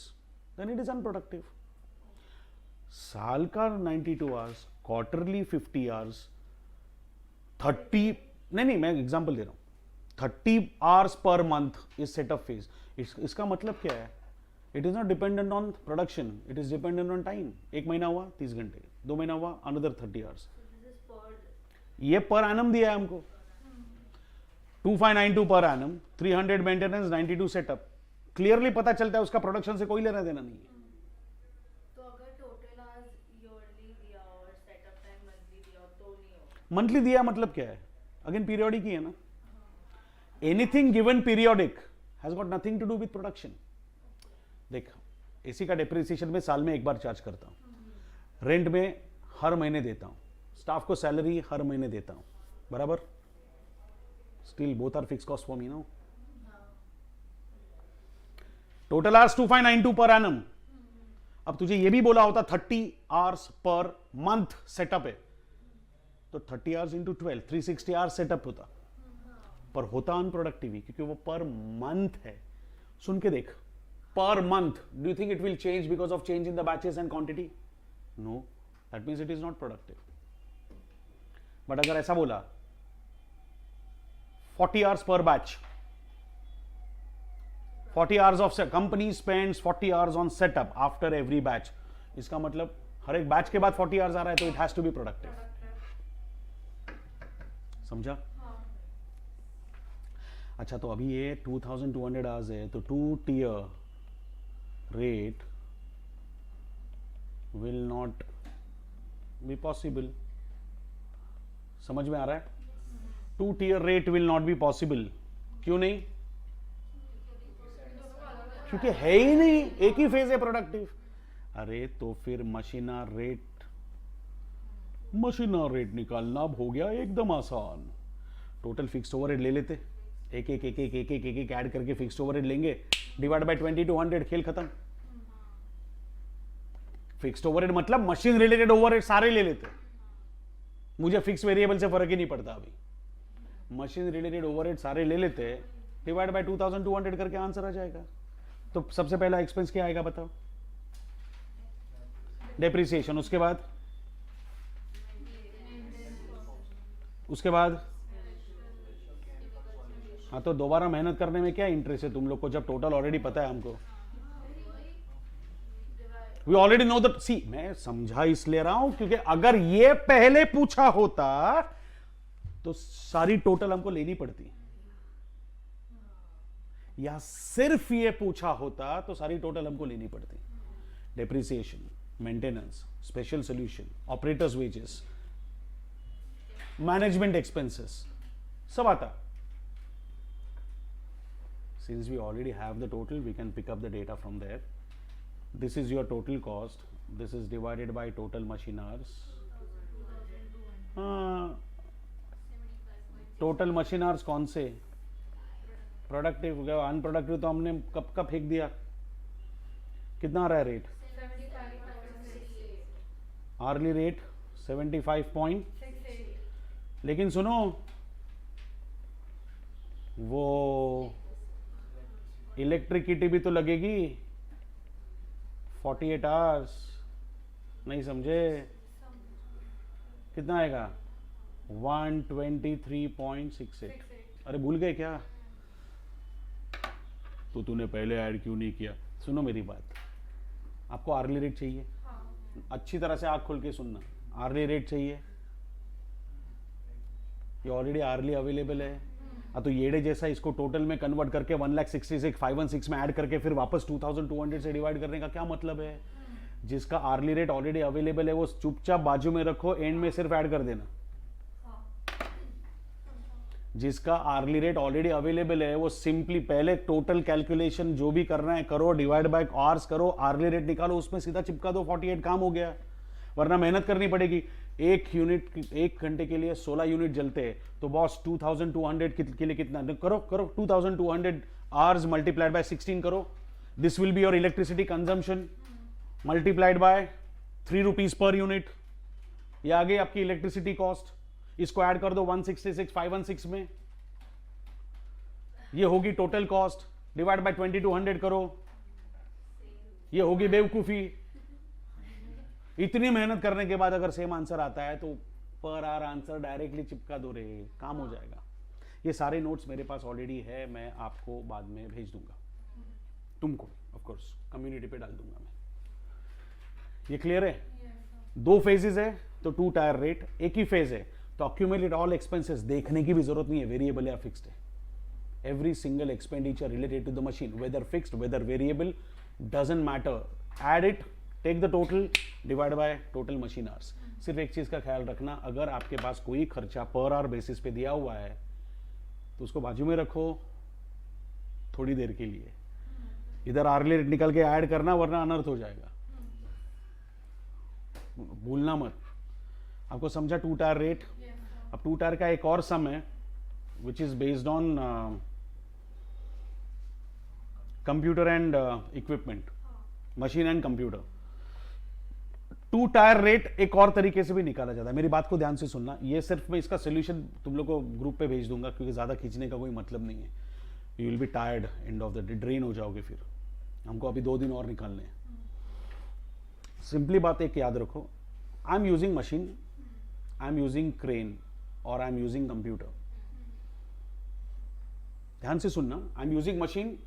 then it is unproductive. साल का 92 आवर्स, क्वार्टरली 50 आवर्स, 30, नहीं मैं एग्जांपल दे रहा हूं, 30 hours per month is setup phase. इसका मतलब क्या है? It is not dependent on production, it is dependent on time. 1 महीना हुआ 30 घंटे, 2 महीना हुआ अनदर 30 आवर्स. ये पर एनम दिया है हमको, 2592 per annum, 300 maintenance, 92 setup. Clearly पता चलता है उसका प्रोडक्शन से कोई लेना देना नहीं है. मंथली दिया मतलब क्या है? अगेन पीरियोडिक ही है ना. Anything given periodic has got nothing to do with production. देख, एसी का डेप्रिसिएशन में साल में एक बार चार्ज करता हूं, रेंट में हर महीने देता हूं, स्टाफ को सैलरी हर महीने देता हूं, बराबर. Still both are fix cost for me no. Total hours 2592 per annum. अब तुझे ये भी बोला होता 30 आवर्स पर मंथ सेटअप है, तो 30 आवर्स इंटू 12 360 आवर्स सेटअप होता, पर होता अनप्रोडक्टिव ही क्योंकि वो पर मंथ है. सुन के देख, per month. Do you think it will change because of change in the batches and quantity? No, that means it is not productive. But अगर ऐसा बोला 40 hours per batch, 40 hours of company spends 40 hours on setup after every batch. इसका मतलब हर एक batch के बाद 40 hours आ रहा है तो it has to be productive. समझा? अच्छा, तो अभी ये 2200 hours है तो 2-tier rate will not be possible. समझ में आ रहा है? 2-tier rate will not be possible. क्यों नहीं? क्योंकि है ही नहीं, एक ही फेज है प्रोडक्टिव. अरे तो फिर मशीना रेट निकालना हो गया एकदम आसान. टोटल फिक्स्ड ओवरहेड ले लेते, एक ऐड करके फिक्स्ड ओवरहेड लेंगे, डिवाइड बाय 2200, खेल खत्म. फिक्स्ड ओवरहेड मतलब मशीन रिलेटेड ओवरहेड सारे ले लेते, मुझे फिक्स वेरिएबल से फर्क ही नहीं पड़ता अभी, मशीन रिलेटेड ओवरहेड सारे ले लेते, डिवाइड बाय 2200 करके आंसर आ जाएगा। तो सबसे पहला एक्सपेंस क्या आएगा बताओ? डेप्रिसिएशन, उसके बाद हाँ, तो दोबारा मेहनत करने में क्या इंटरेस्ट है तुम लोग को जब टोटल ऑलरेडी पता है हमको? We already know that. See, मैं समझा इसलिए रहा हूं क्योंकि अगर ये पहले पूछा होता तो सारी टोटल हमको लेनी पड़ती, या सिर्फ ये पूछा होता तो सारी टोटल हमको लेनी पड़ती। Depreciation, maintenance, special solution, operators wages, management expenses, सब आता। Since we already have the total, we can pick up the data from there. This is your total cost. This is divided by total machine hours. Total machine hours कौन से? Productive, unproductive तो हमने कब का फेंक दिया। कितना आ रहा है रेट? Early rate 75.68। लेकिन सुनो, वो इलेक्ट्रिसिटी भी तो लगेगी 48 आवर्स, नहीं समझे? कितना आएगा? 123.68। अरे भूल गए क्या? तो तूने पहले ऐड क्यों नहीं किया? सुनो मेरी बात, आपको आर्ली रेट चाहिए? अच्छी तरह से आंख खोल के सुनना। आर्ली रेट चाहिए, ये ऑलरेडी आर्ली अवेलेबल है। तो येड़े जैसा इसको टोटल में कन्वर्ट करके 1,66,516 में ऐड करके फिर वापस 2200 से डिवाइड करने का क्या मतलब है? जिसका आर्ली रेट ऑलरेडी अवेलेबल है वो चुपचाप बाजू में रखो, एंड में सिर्फ ऐड कर देना। जिसका आर्ली रेट ऑलरेडी अवेलेबल है वो सिंपली पहले टोटल कैलकुलेशन जो भी करना है करो, डिवाइड बाय आवर्स करो, आर्ली रेट निकालो, उसमें सीधा चिपका दो 48, काम हो गया। वरना मेहनत करनी पड़ेगी। एक घंटे के लिए 16 यूनिट जलते हैं तो बॉस 2200 के लिए कितना? करो 2200 आवर्स मल्टीप्लाइड बाय 16 करो। This will be your electricity consumption multiplied by 3 rupees per unit. ये आ गई आपकी इलेक्ट्रिसिटी कॉस्ट। इसको ऐड कर दो 166,516 में, ये होगी टोटल कॉस्ट, डिवाइड बाय 2200 करो, ये होगी बेवकूफी। इतनी मेहनत करने के बाद अगर सेम आंसर आता है तो पर आवर आंसर डायरेक्टली चिपका दो रे, काम हो जाएगा। ये सारे नोट्स मेरे पास ऑलरेडी है, मैं आपको बाद में भेज दूंगा, तुमको ऑफ कोर्स कम्युनिटी पे डाल दूंगा मैं। ये क्लियर है? 2 फेजेस है तो 2 टायर रेट, एक ही फेज है तो अक्यूमुलेट ऑल एक्सपेंसेस देखने की भी जरूरत नहीं है, वेरिएबल या फिक्स्ड है। Every single expenditure related to the machine, whether fixed whether variable, doesn't matter, add it, take the total, divide by total machine hours. सिर्फ एक चीज का ख्याल रखना, अगर आपके पास कोई खर्चा पर आवर बेसिस पे दिया हुआ है तो उसको बाजू में रखो थोड़ी देर के लिए, इधर आर्ली रेट निकल के ऐड करना वरना अनर्थ हो जाएगा, भूलना मत। आपको समझा 2 टायर रेट? अब 2 टायर का एक और सम है which is based on computer and equipment, machine and computer. 2 tyre rate एक और तरीके से भी निकाला जाता है। मेरी बात को ध्यान से सुनना, ये सिर्फ मैं इसका सोल्यूशन तुम लोग को ग्रुप पे भेज दूंगा क्योंकि ज्यादा खींचने का कोई मतलब नहीं है। You will be tired end of the day, drain हो जाओगे फिर। हमको अभी 2 दिन और निकालने हैं। सिंपली बात एक याद रखो, I am using machine, I am using crane और आई एम यूजिंग कंप्यूटर। ध्यान से सुनना, आई एम यूजिंग मशीन,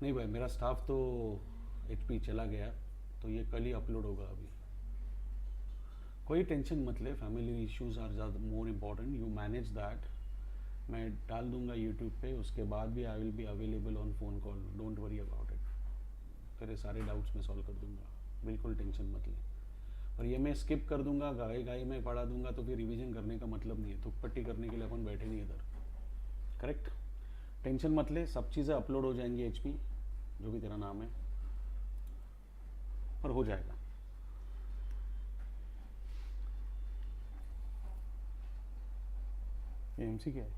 नहीं भाई मेरा स्टाफ तो HP चला गया तो ये कल ही अपलोड होगा। अभी कोई टेंशन मत ले, फैमिली इश्यूज आर ज़्यादा more important, you manage that. मैं डाल दूंगा यूट्यूब पे, उसके बाद भी I will be available on phone call, don't worry about it. तेरे सारे डाउट्स मैं सॉल्व कर दूंगा, बिल्कुल टेंशन मत ले। और ये मैं स्किप कर दूंगा, गाय में पढ़ा दूंगा तो फिर रिवीजन करने का मतलब नहीं है, थुक पट्टी करने के लिए अपन बैठे नहीं इधर, करेक्ट? टेंशन मत ले, सब चीज़ें अपलोड हो जाएंगी HP। जो भी तेरा नाम है, पर हो जाएगा। एमसी क्या है?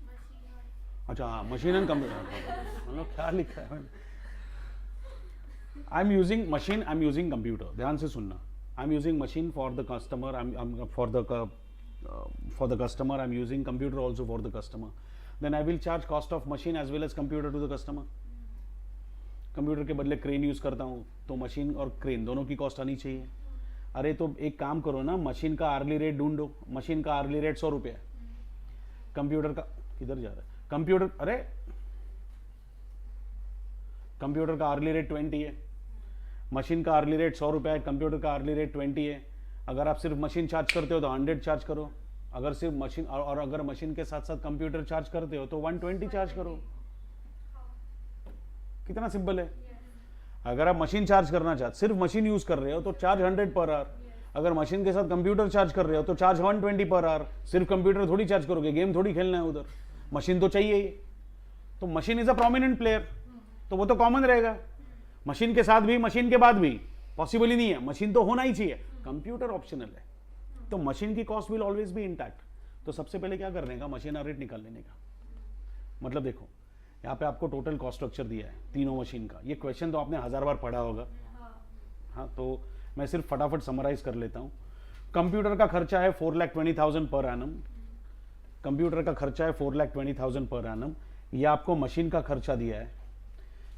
मशीन और अच्छा हाँ, मशीन एंड कंप्यूटर, मतलब क्या लिखा है? I am using machine, I am using computer, ध्यान से सुनना। I am using machine for the customer, I am for the customer, I'm using computer also for the customer. Then I will charge cost of machine as well as computer to the customer. Computer के बदले crane use करता हूँ, तो machine और crane दोनों की cost आनी चाहिए। अरे तो एक काम करो ना, मशीन का आर्ली रेट ढूंढो। मशीन का आर्ली रेट 100 रुपये है, कंप्यूटर का किधर जा रहा है? कंप्यूटर, अरे कंप्यूटर का आर्ली रेट 20 है, मशीन का आर्ली रेट 100 रुपये है, कंप्यूटर का आर्ली रेट 20 है। अगर आप सिर्फ मशीन चार्ज करते हो तो 100 चार्ज करो, अगर सिर्फ मशीन और अगर मशीन के साथ साथ कंप्यूटर चार्ज करते हो तो 120 चार्ज करो। कितना सिंपल है। अगर आप मशीन चार्ज करना चाहते, सिर्फ मशीन यूज कर रहे हो तो चार्ज 100 पर आवर। अगर मशीन के साथ कंप्यूटर चार्ज कर रहे हो तो चार्ज 120 पर आवर। सिर्फ कंप्यूटर थोड़ी चार्ज करोगे, गेम थोड़ी खेलना है उधर, मशीन तो चाहिए ही। तो machine is a prominent player, तो वो तो कॉमन रहेगा। मशीन के साथ भी, मशीन के बाद भी पॉसिबल ही नहीं है, मशीन तो होना ही चाहिए, कंप्यूटर ऑप्शनल है। तो मशीन की cost will always be intact. तो सबसे पहले क्या करने का, मशीन रेट निकाल लेने का। मतलब देखो यहाँ पे आपको टोटल कॉस्ट स्ट्रक्चर दिया है तीनों मशीन का। ये क्वेश्चन तो आपने 1000 बार पढ़ा होगा, हाँ, तो मैं सिर्फ फटाफट समराइज कर लेता हूँ। कंप्यूटर का खर्चा है 4,20,000 पर एनम, कंप्यूटर का खर्चा है 4,20,000 पर एनम। ये आपको मशीन का खर्चा दिया है।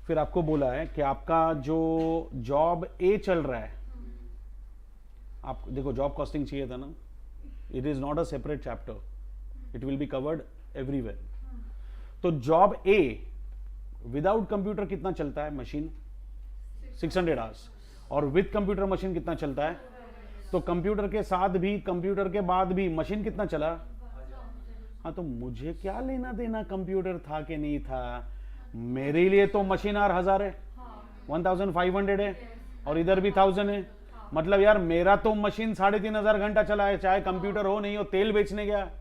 फिर आपको बोला है कि आपका जो जॉब ए चल रहा है, आप देखो जॉब कॉस्टिंग चाहिए था ना, it is not a separate chapter, it will be covered everywhere. तो जॉब ए विदाउट कंप्यूटर कितना चलता है मशीन? 600 आवर्स। और विद कंप्यूटर मशीन कितना चलता है? तो कंप्यूटर के साथ भी, कंप्यूटर के बाद भी मशीन कितना चला? हाँ, तो मुझे क्या लेना देना कंप्यूटर था कि नहीं था? मेरे लिए तो मशीन आर 1000 है, 1500 है, और इधर भी 1000 है। मतलब यार मेरा तो मशीन 3500 घंटा चला है, चाहे कंप्यूटर हो नहीं हो। तेल बेचने गया,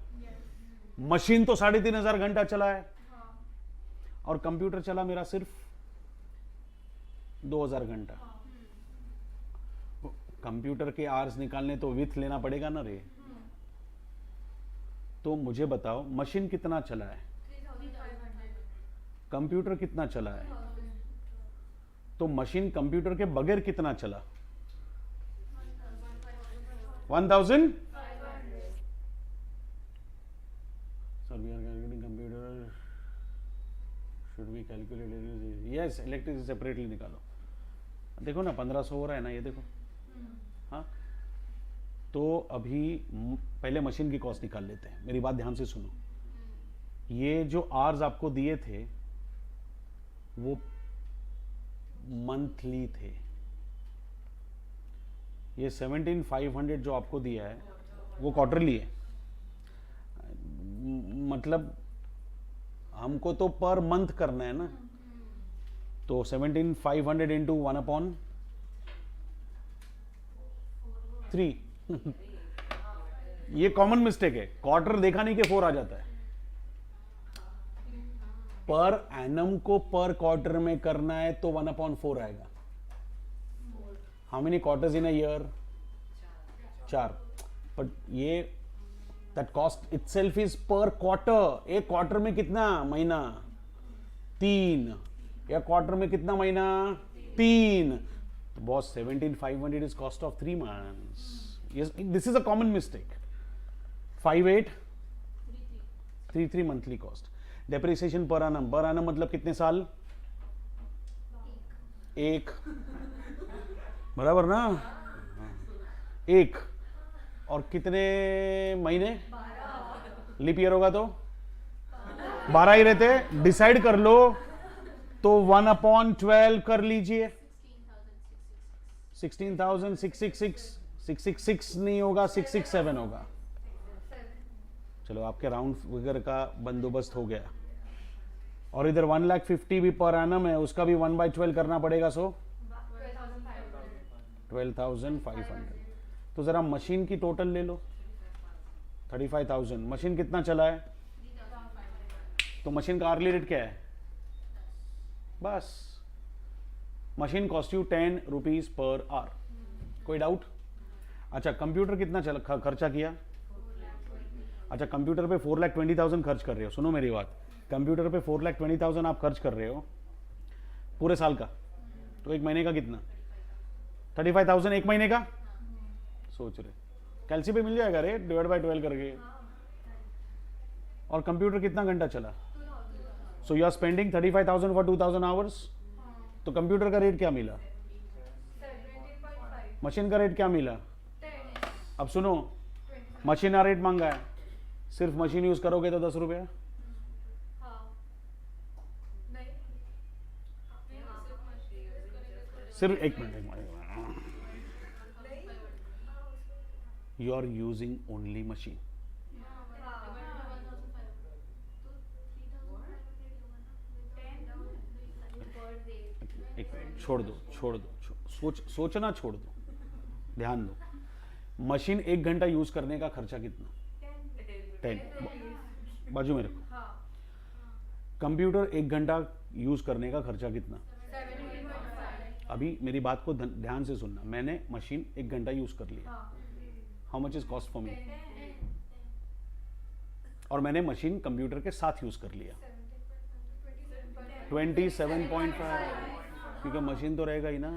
मशीन तो 3500 घंटा चला है, और कंप्यूटर चला मेरा सिर्फ 2000 घंटा। कंप्यूटर के आवर्स निकालने तो विथ लेना पड़ेगा ना रे। तो मुझे बताओ मशीन कितना चला है, कंप्यूटर कितना चला है? तो मशीन कंप्यूटर के बगैर कितना चला? 1000। Sir we are calculating computer, should we calculate? Yes, electricity separately निकालो। देखो ना 1500 हो रहा है ना, ये देखो। हाँ, तो अभी पहले मशीन की कॉस्ट निकाल लेते हैं। मेरी बात ध्यान से सुनो। ये जो आवर्स आपको दिए थे वो मंथली थे। ये 17,500 जो आपको दिया है वो क्वार्टरली है। मतलब हमको तो पर मंथ करना है ना, तो 17,500 इंटू 1/3। ये कॉमन मिस्टेक है, क्वार्टर देखा नहीं कि 4 आ जाता है। पर एनम को पर क्वार्टर में करना है तो 1/4 आएगा। How many quarters in a year? 4। But ये दैट कॉस्ट इटसेल्फ इज पर क्वार्टर। एक क्वार्टर में कितना महीना? 3। या क्वार्टर में कितना महीना? 3। तो boss 17,500 is cost of 3 months. Yes, this is a common mistake. 5833 monthly cost. Depreciation per annum, per annum मतलब कितने साल? 1। बराबर ना? 1। और कितने महीने? लीप ईयर होगा तो 12 ही रहते। डिसाइड कर लो तो 1/12 कर लीजिए। 16,666। 666 नहीं होगा, 667 होगा। चलो आपके राउंड फिगर का बंदोबस्त हो गया। और इधर 1,50,000 भी पर एनम है, उसका भी 1/12 करना पड़ेगा। सो 12,500। तो जरा मशीन की टोटल ले लो, 35,000। मशीन कितना चला है? तो मशीन का आर्ली रेट क्या है? बस machine cost you 10 rupees per hour. कोई डाउट? अच्छा, कंप्यूटर कितना खर्चा किया? अच्छा, कंप्यूटर पे 4,20,000 खर्च कर रहे हो. सुनो मेरी बात, कंप्यूटर पे 4,20,000 आप खर्च कर रहे हो पूरे साल का, तो एक महीने का कितना? 35,000 एक महीने का. सोच रहे कैलसी पे मिल जाएगा रे, डिवाइड बाय 12 करके. और कंप्यूटर कितना घंटा चला? So you are spending 35,000 for 2,000 hours. तो कंप्यूटर का रेट क्या मिला? 17.5. मशीन का रेट क्या मिला? अब सुनो, मशीन का रेट मांगा है, सिर्फ मशीन यूज करोगे तो 10 रुपया. सिर्फ एक minute, you are using only machine. एक मिनट, छोड़ दो, सोचना छोड़ दो, ध्यान दो. मशीन 1 घंटा यूज करने का खर्चा कितना? 10. बाजू में रखो. कंप्यूटर 1 घंटा यूज करने का खर्चा कितना? 17.5. अभी मेरी बात को ध्यान से सुनना. मैंने मशीन 1 घंटा यूज कर लिया. How much is cost for मी? और मैंने मशीन कंप्यूटर के साथ यूज कर लिया 27.5, क्योंकि मशीन तो रहेगा ही ना.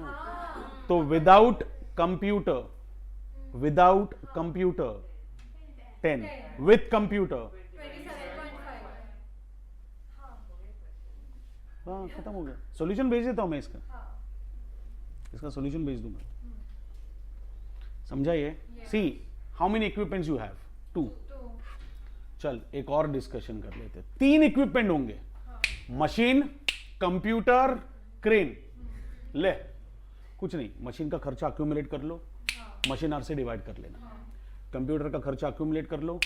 तो विदाउट कंप्यूटर 10, विथ कंप्यूटर 27.5. हाँ, खत्म हो गया. सॉल्यूशन भेज देता हूं मैं इसका सॉल्यूशन भेज दूंगा. समझा ये? See how many equipments you have? 2. चल एक और डिस्कशन कर लेते. 3 इक्विपमेंट होंगे, मशीन, कंप्यूटर, क्रेन. ले, कुछ नहीं, मशीन का खर्चा अक्यूमुलेट कर लो, मशीन आर से डिवाइड कर लेना. कंप्यूटर का खर्चा अक्यूमुलेट कर लो,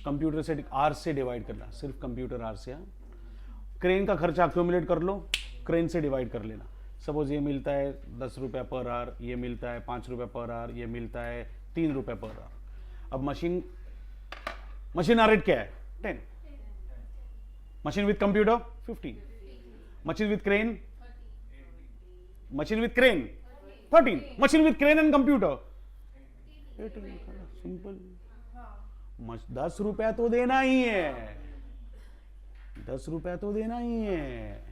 कंप्यूटर से आर से डिवाइड करना, सिर्फ कंप्यूटर आर से. क्रेन का खर्चा अक्यूमुलेट कर लो, क्रेन से डिवाइड कर लेना. सपोज ये मिलता है 10 रुपया पर आवर, ये मिलता है 5 रुपया पर आवर, ये मिलता है 3 रुपया पर आवर. अब मशीन आर रेट क्या है? 10. Machine with computer 15. Machine with crane 13. Machine with crane and computer 18. Simple. 10 रुपया तो देना ही है, 10 रुपया तो देना ही है.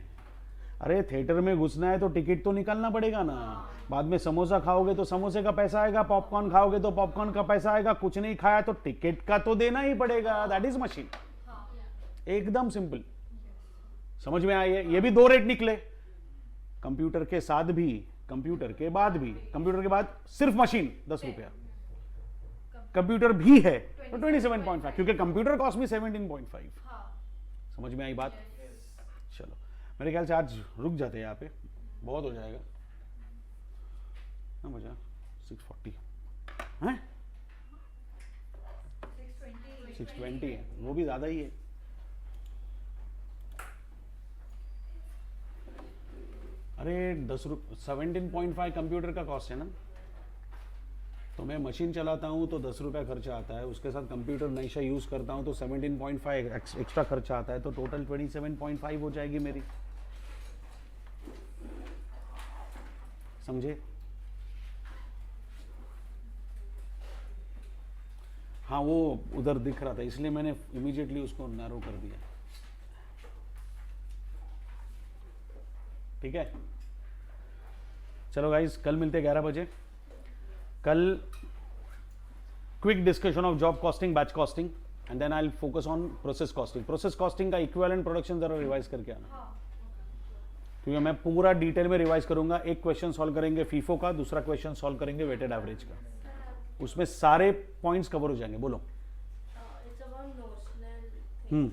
अरे थिएटर में घुसना है तो टिकट तो निकालना पड़ेगा ना. बाद में समोसा खाओगे तो समोसे का पैसा आएगा, पॉपकॉर्न खाओगे तो पॉपकॉर्न का पैसा आएगा, कुछ नहीं खाया तो टिकट का तो देना ही पड़ेगा. That is machine. एकदम सिंपल. समझ में आया? ये भी 2 रेट निकले, कंप्यूटर के साथ भी, कंप्यूटर के बाद भी. कंप्यूटर के बाद सिर्फ मशीन 10 रुपया, कंप्यूटर भी है तो 27.5, क्योंकि कंप्यूटर कॉस्ट भी 17.5. समझ में आई बात? चलो मेरे ख्याल से आज रुक जाते हैं यहाँ पे, बहुत हो जाएगा ना बचा. 640 है, 620 है, वो भी ज्यादा ही है. अरे 17.5 कंप्यूटर का कॉस्ट है ना. तो मैं मशीन चलाता हूँ तो 10 रुपया खर्चा आता है, उसके साथ कंप्यूटर नईशा यूज करता हूँ तो 17.5 एक्स्ट्रा खर्चा आता है, तो टोटल 27.5 हो जाएगी मेरी. समझे? हाँ, वो उधर दिख रहा था इसलिए मैंने इमीडिएटली उसको नैरो कर दिया. ठीक है, चलो गाइस, कल मिलते हैं 11 बजे. कल quick discussion of job costing, batch costing, and then I will focus on process costing. Process costing का इक्विवेलेंट प्रोडक्शन जरा रिवाइज करके आना, क्योंकि मैं पूरा डिटेल में रिवाइज करूंगा. एक क्वेश्चन सॉल्व करेंगे फीफो का, दूसरा क्वेश्चन सॉल्व करेंगे वेटेड एवरेज का. उसमें सारे पॉइंट्स कवर हो जाएंगे. बोलो. It's about notional thing.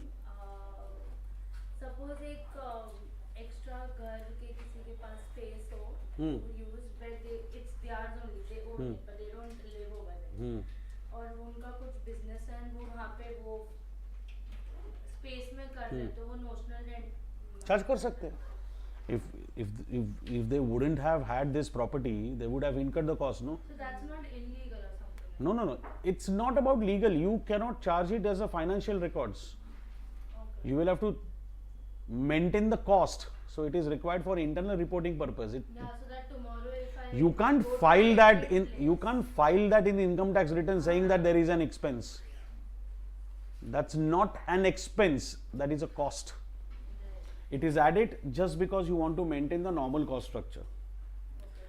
Suppose एक extra घर के किसी के पास space हो, use where it's theirs only, they own it, but they don't live over it. और उनका कुछ business है, वो वहाँ पे वो space में कर रहे, तो वो notional rent चार्ज कर सकते हैं. If they wouldn't have had this property, they would have incurred the cost, no? So that's not illegal or something. No. It's not about legal. You cannot charge it as a financial records. You will have to maintain the cost. so it is required for internal reporting purpose. Yeah, so that tomorrow if I You can't go to file a that different in you place- can't file that in the income tax return saying that there is an expense. That's not an expense, that is a cost. It is added just because you want to maintain the normal cost structure.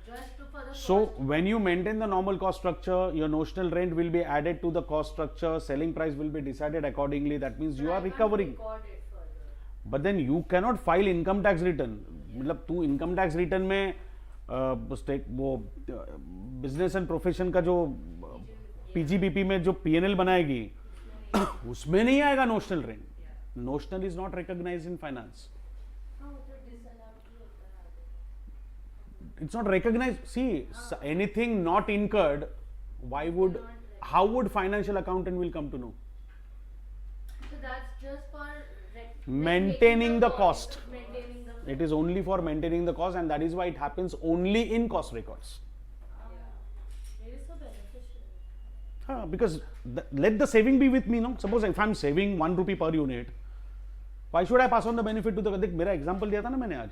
just for the So cost. when you maintain the normal cost structure, your notional rent will be added to the cost structure, selling price will be decided accordingly. That means you I are can't recovering. record it further. But then you cannot file income tax return. मतलब तू income tax return में state वो business and profession का जो PGBP में जो PNL बनाएगी उसमें नहीं आएगा notional rent. Notional is not recognised in finance. हाँ, वो तो disallow भी होता है आगे। It's not recognized. See, anything not incurred, why would, how would financial accountant will come to know? So that's just for Maintaining the cost. Maintaining the It is only for maintaining the cost, and that is why it happens only in cost records. It is so beneficial. Because let the saving be with me, no? Suppose if I'm saving 1 rupee per unit, why should I pass on the benefit to the, देख मेरा example दिया था ना मैंने आज.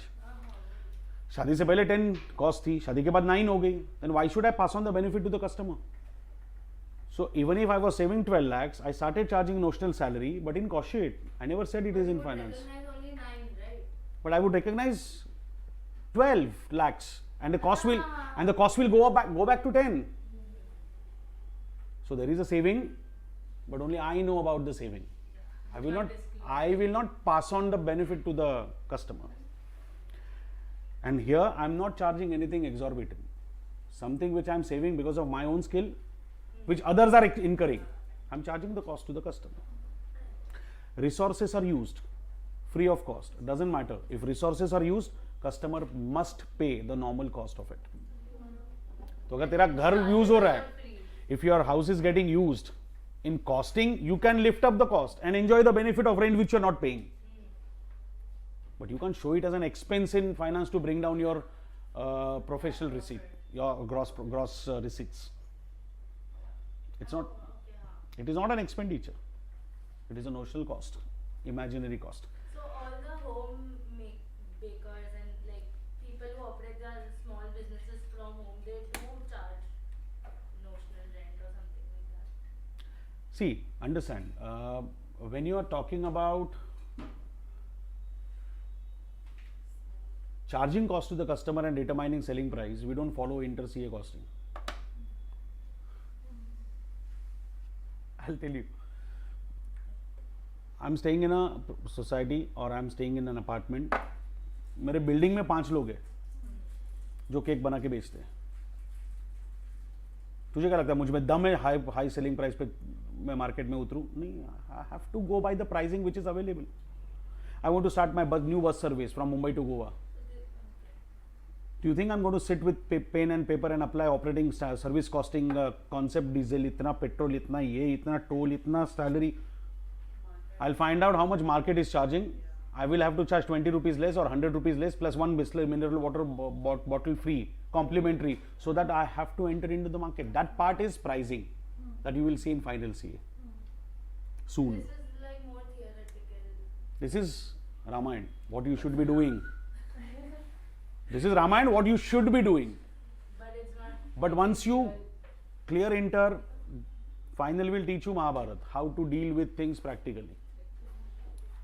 शादी से पहले 10 कॉस्ट थी, शादी के बाद 9 हो गई. Then why should I pass on the benefit to the customer? So even if I was saving 12 lakhs, I started charging notional salary, but in cost sheet, I never said it is in You would finance. recognize only 9, right? But I would recognize 12 lakhs, and the cost will go back to 10. So there is a saving, but only I know about the saving. I will not pass on the benefit to the customer. And here I am not charging anything exorbitant. Something which I am saving because of my own skill, which others are incurring. I am charging the cost to the customer. Resources are used free of cost. Doesn't matter. If resources are used, customer must pay the normal cost of it. तो अगर तेरा घर use हो रहा है, if your house is getting used in costing, you can lift up the cost and enjoy the benefit of rent which you are not paying. But you can't show it as an expense in finance to bring down your professional receipt, your gross receipts. It's not. It is not an expenditure. It is a notional cost, imaginary cost. So all the home bakers and like people who operate their small businesses from home, they do charge notional rent or something like that. See, understand, when you are talking about charging cost to the customer and determining selling price, we don't follow inter-CA costing. I'll tell you. I'm staying in a society or I'm staying in an apartment. मेरे building में 5 लोग हैं जो cake बना के बेचते हैं. तुझे क्या लगता है मुझ में दम है हाई सेलिंग प्राइस पे मैं मार्केट में उतरूं? नहीं. I have to go by the pricing which is available. I want to start my new bus service from Mumbai to Goa. Do you think I'm going to sit with pen and paper and apply operating service costing concept, diesel इतना, petrol इतना, ये इतना, toll इतना, salary? I'll find out how much market is charging. I will have to charge 20 rupees less or 100 rupees less plus one mineral water bottle free, complimentary, so that I have to enter into the market. That part is pricing that you will see in final CA soon. This is like more theoretical. This is Ramayana, what you should be doing. This is Ramayana, what you should be doing. But it's not. But once you clear inter, final will teach you Mahabharata, how to deal with things practically.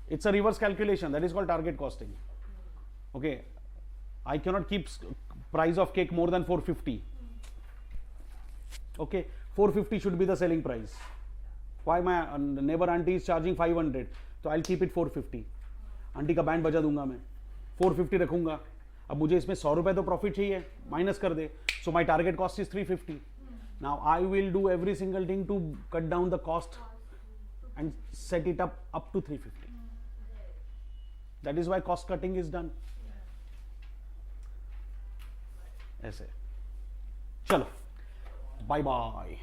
It's a reverse calculation, that is called target costing. Okay, I cannot keep price of cake more than 450. Okay, 450 should be the selling price. Why my neighbor auntie is charging 500, so I'll keep it 450. Aunty का band बजा दूंगा मैं, 450 रखूंगा. अब मुझे इसमें 100 रुपए तो प्रॉफिट चाहिए, माइनस कर दे. So my target cost is 350. Now I will do every single thing to cut down the cost and set it up to 350. That is why cost cutting is done. ऐसे चलो, bye bye.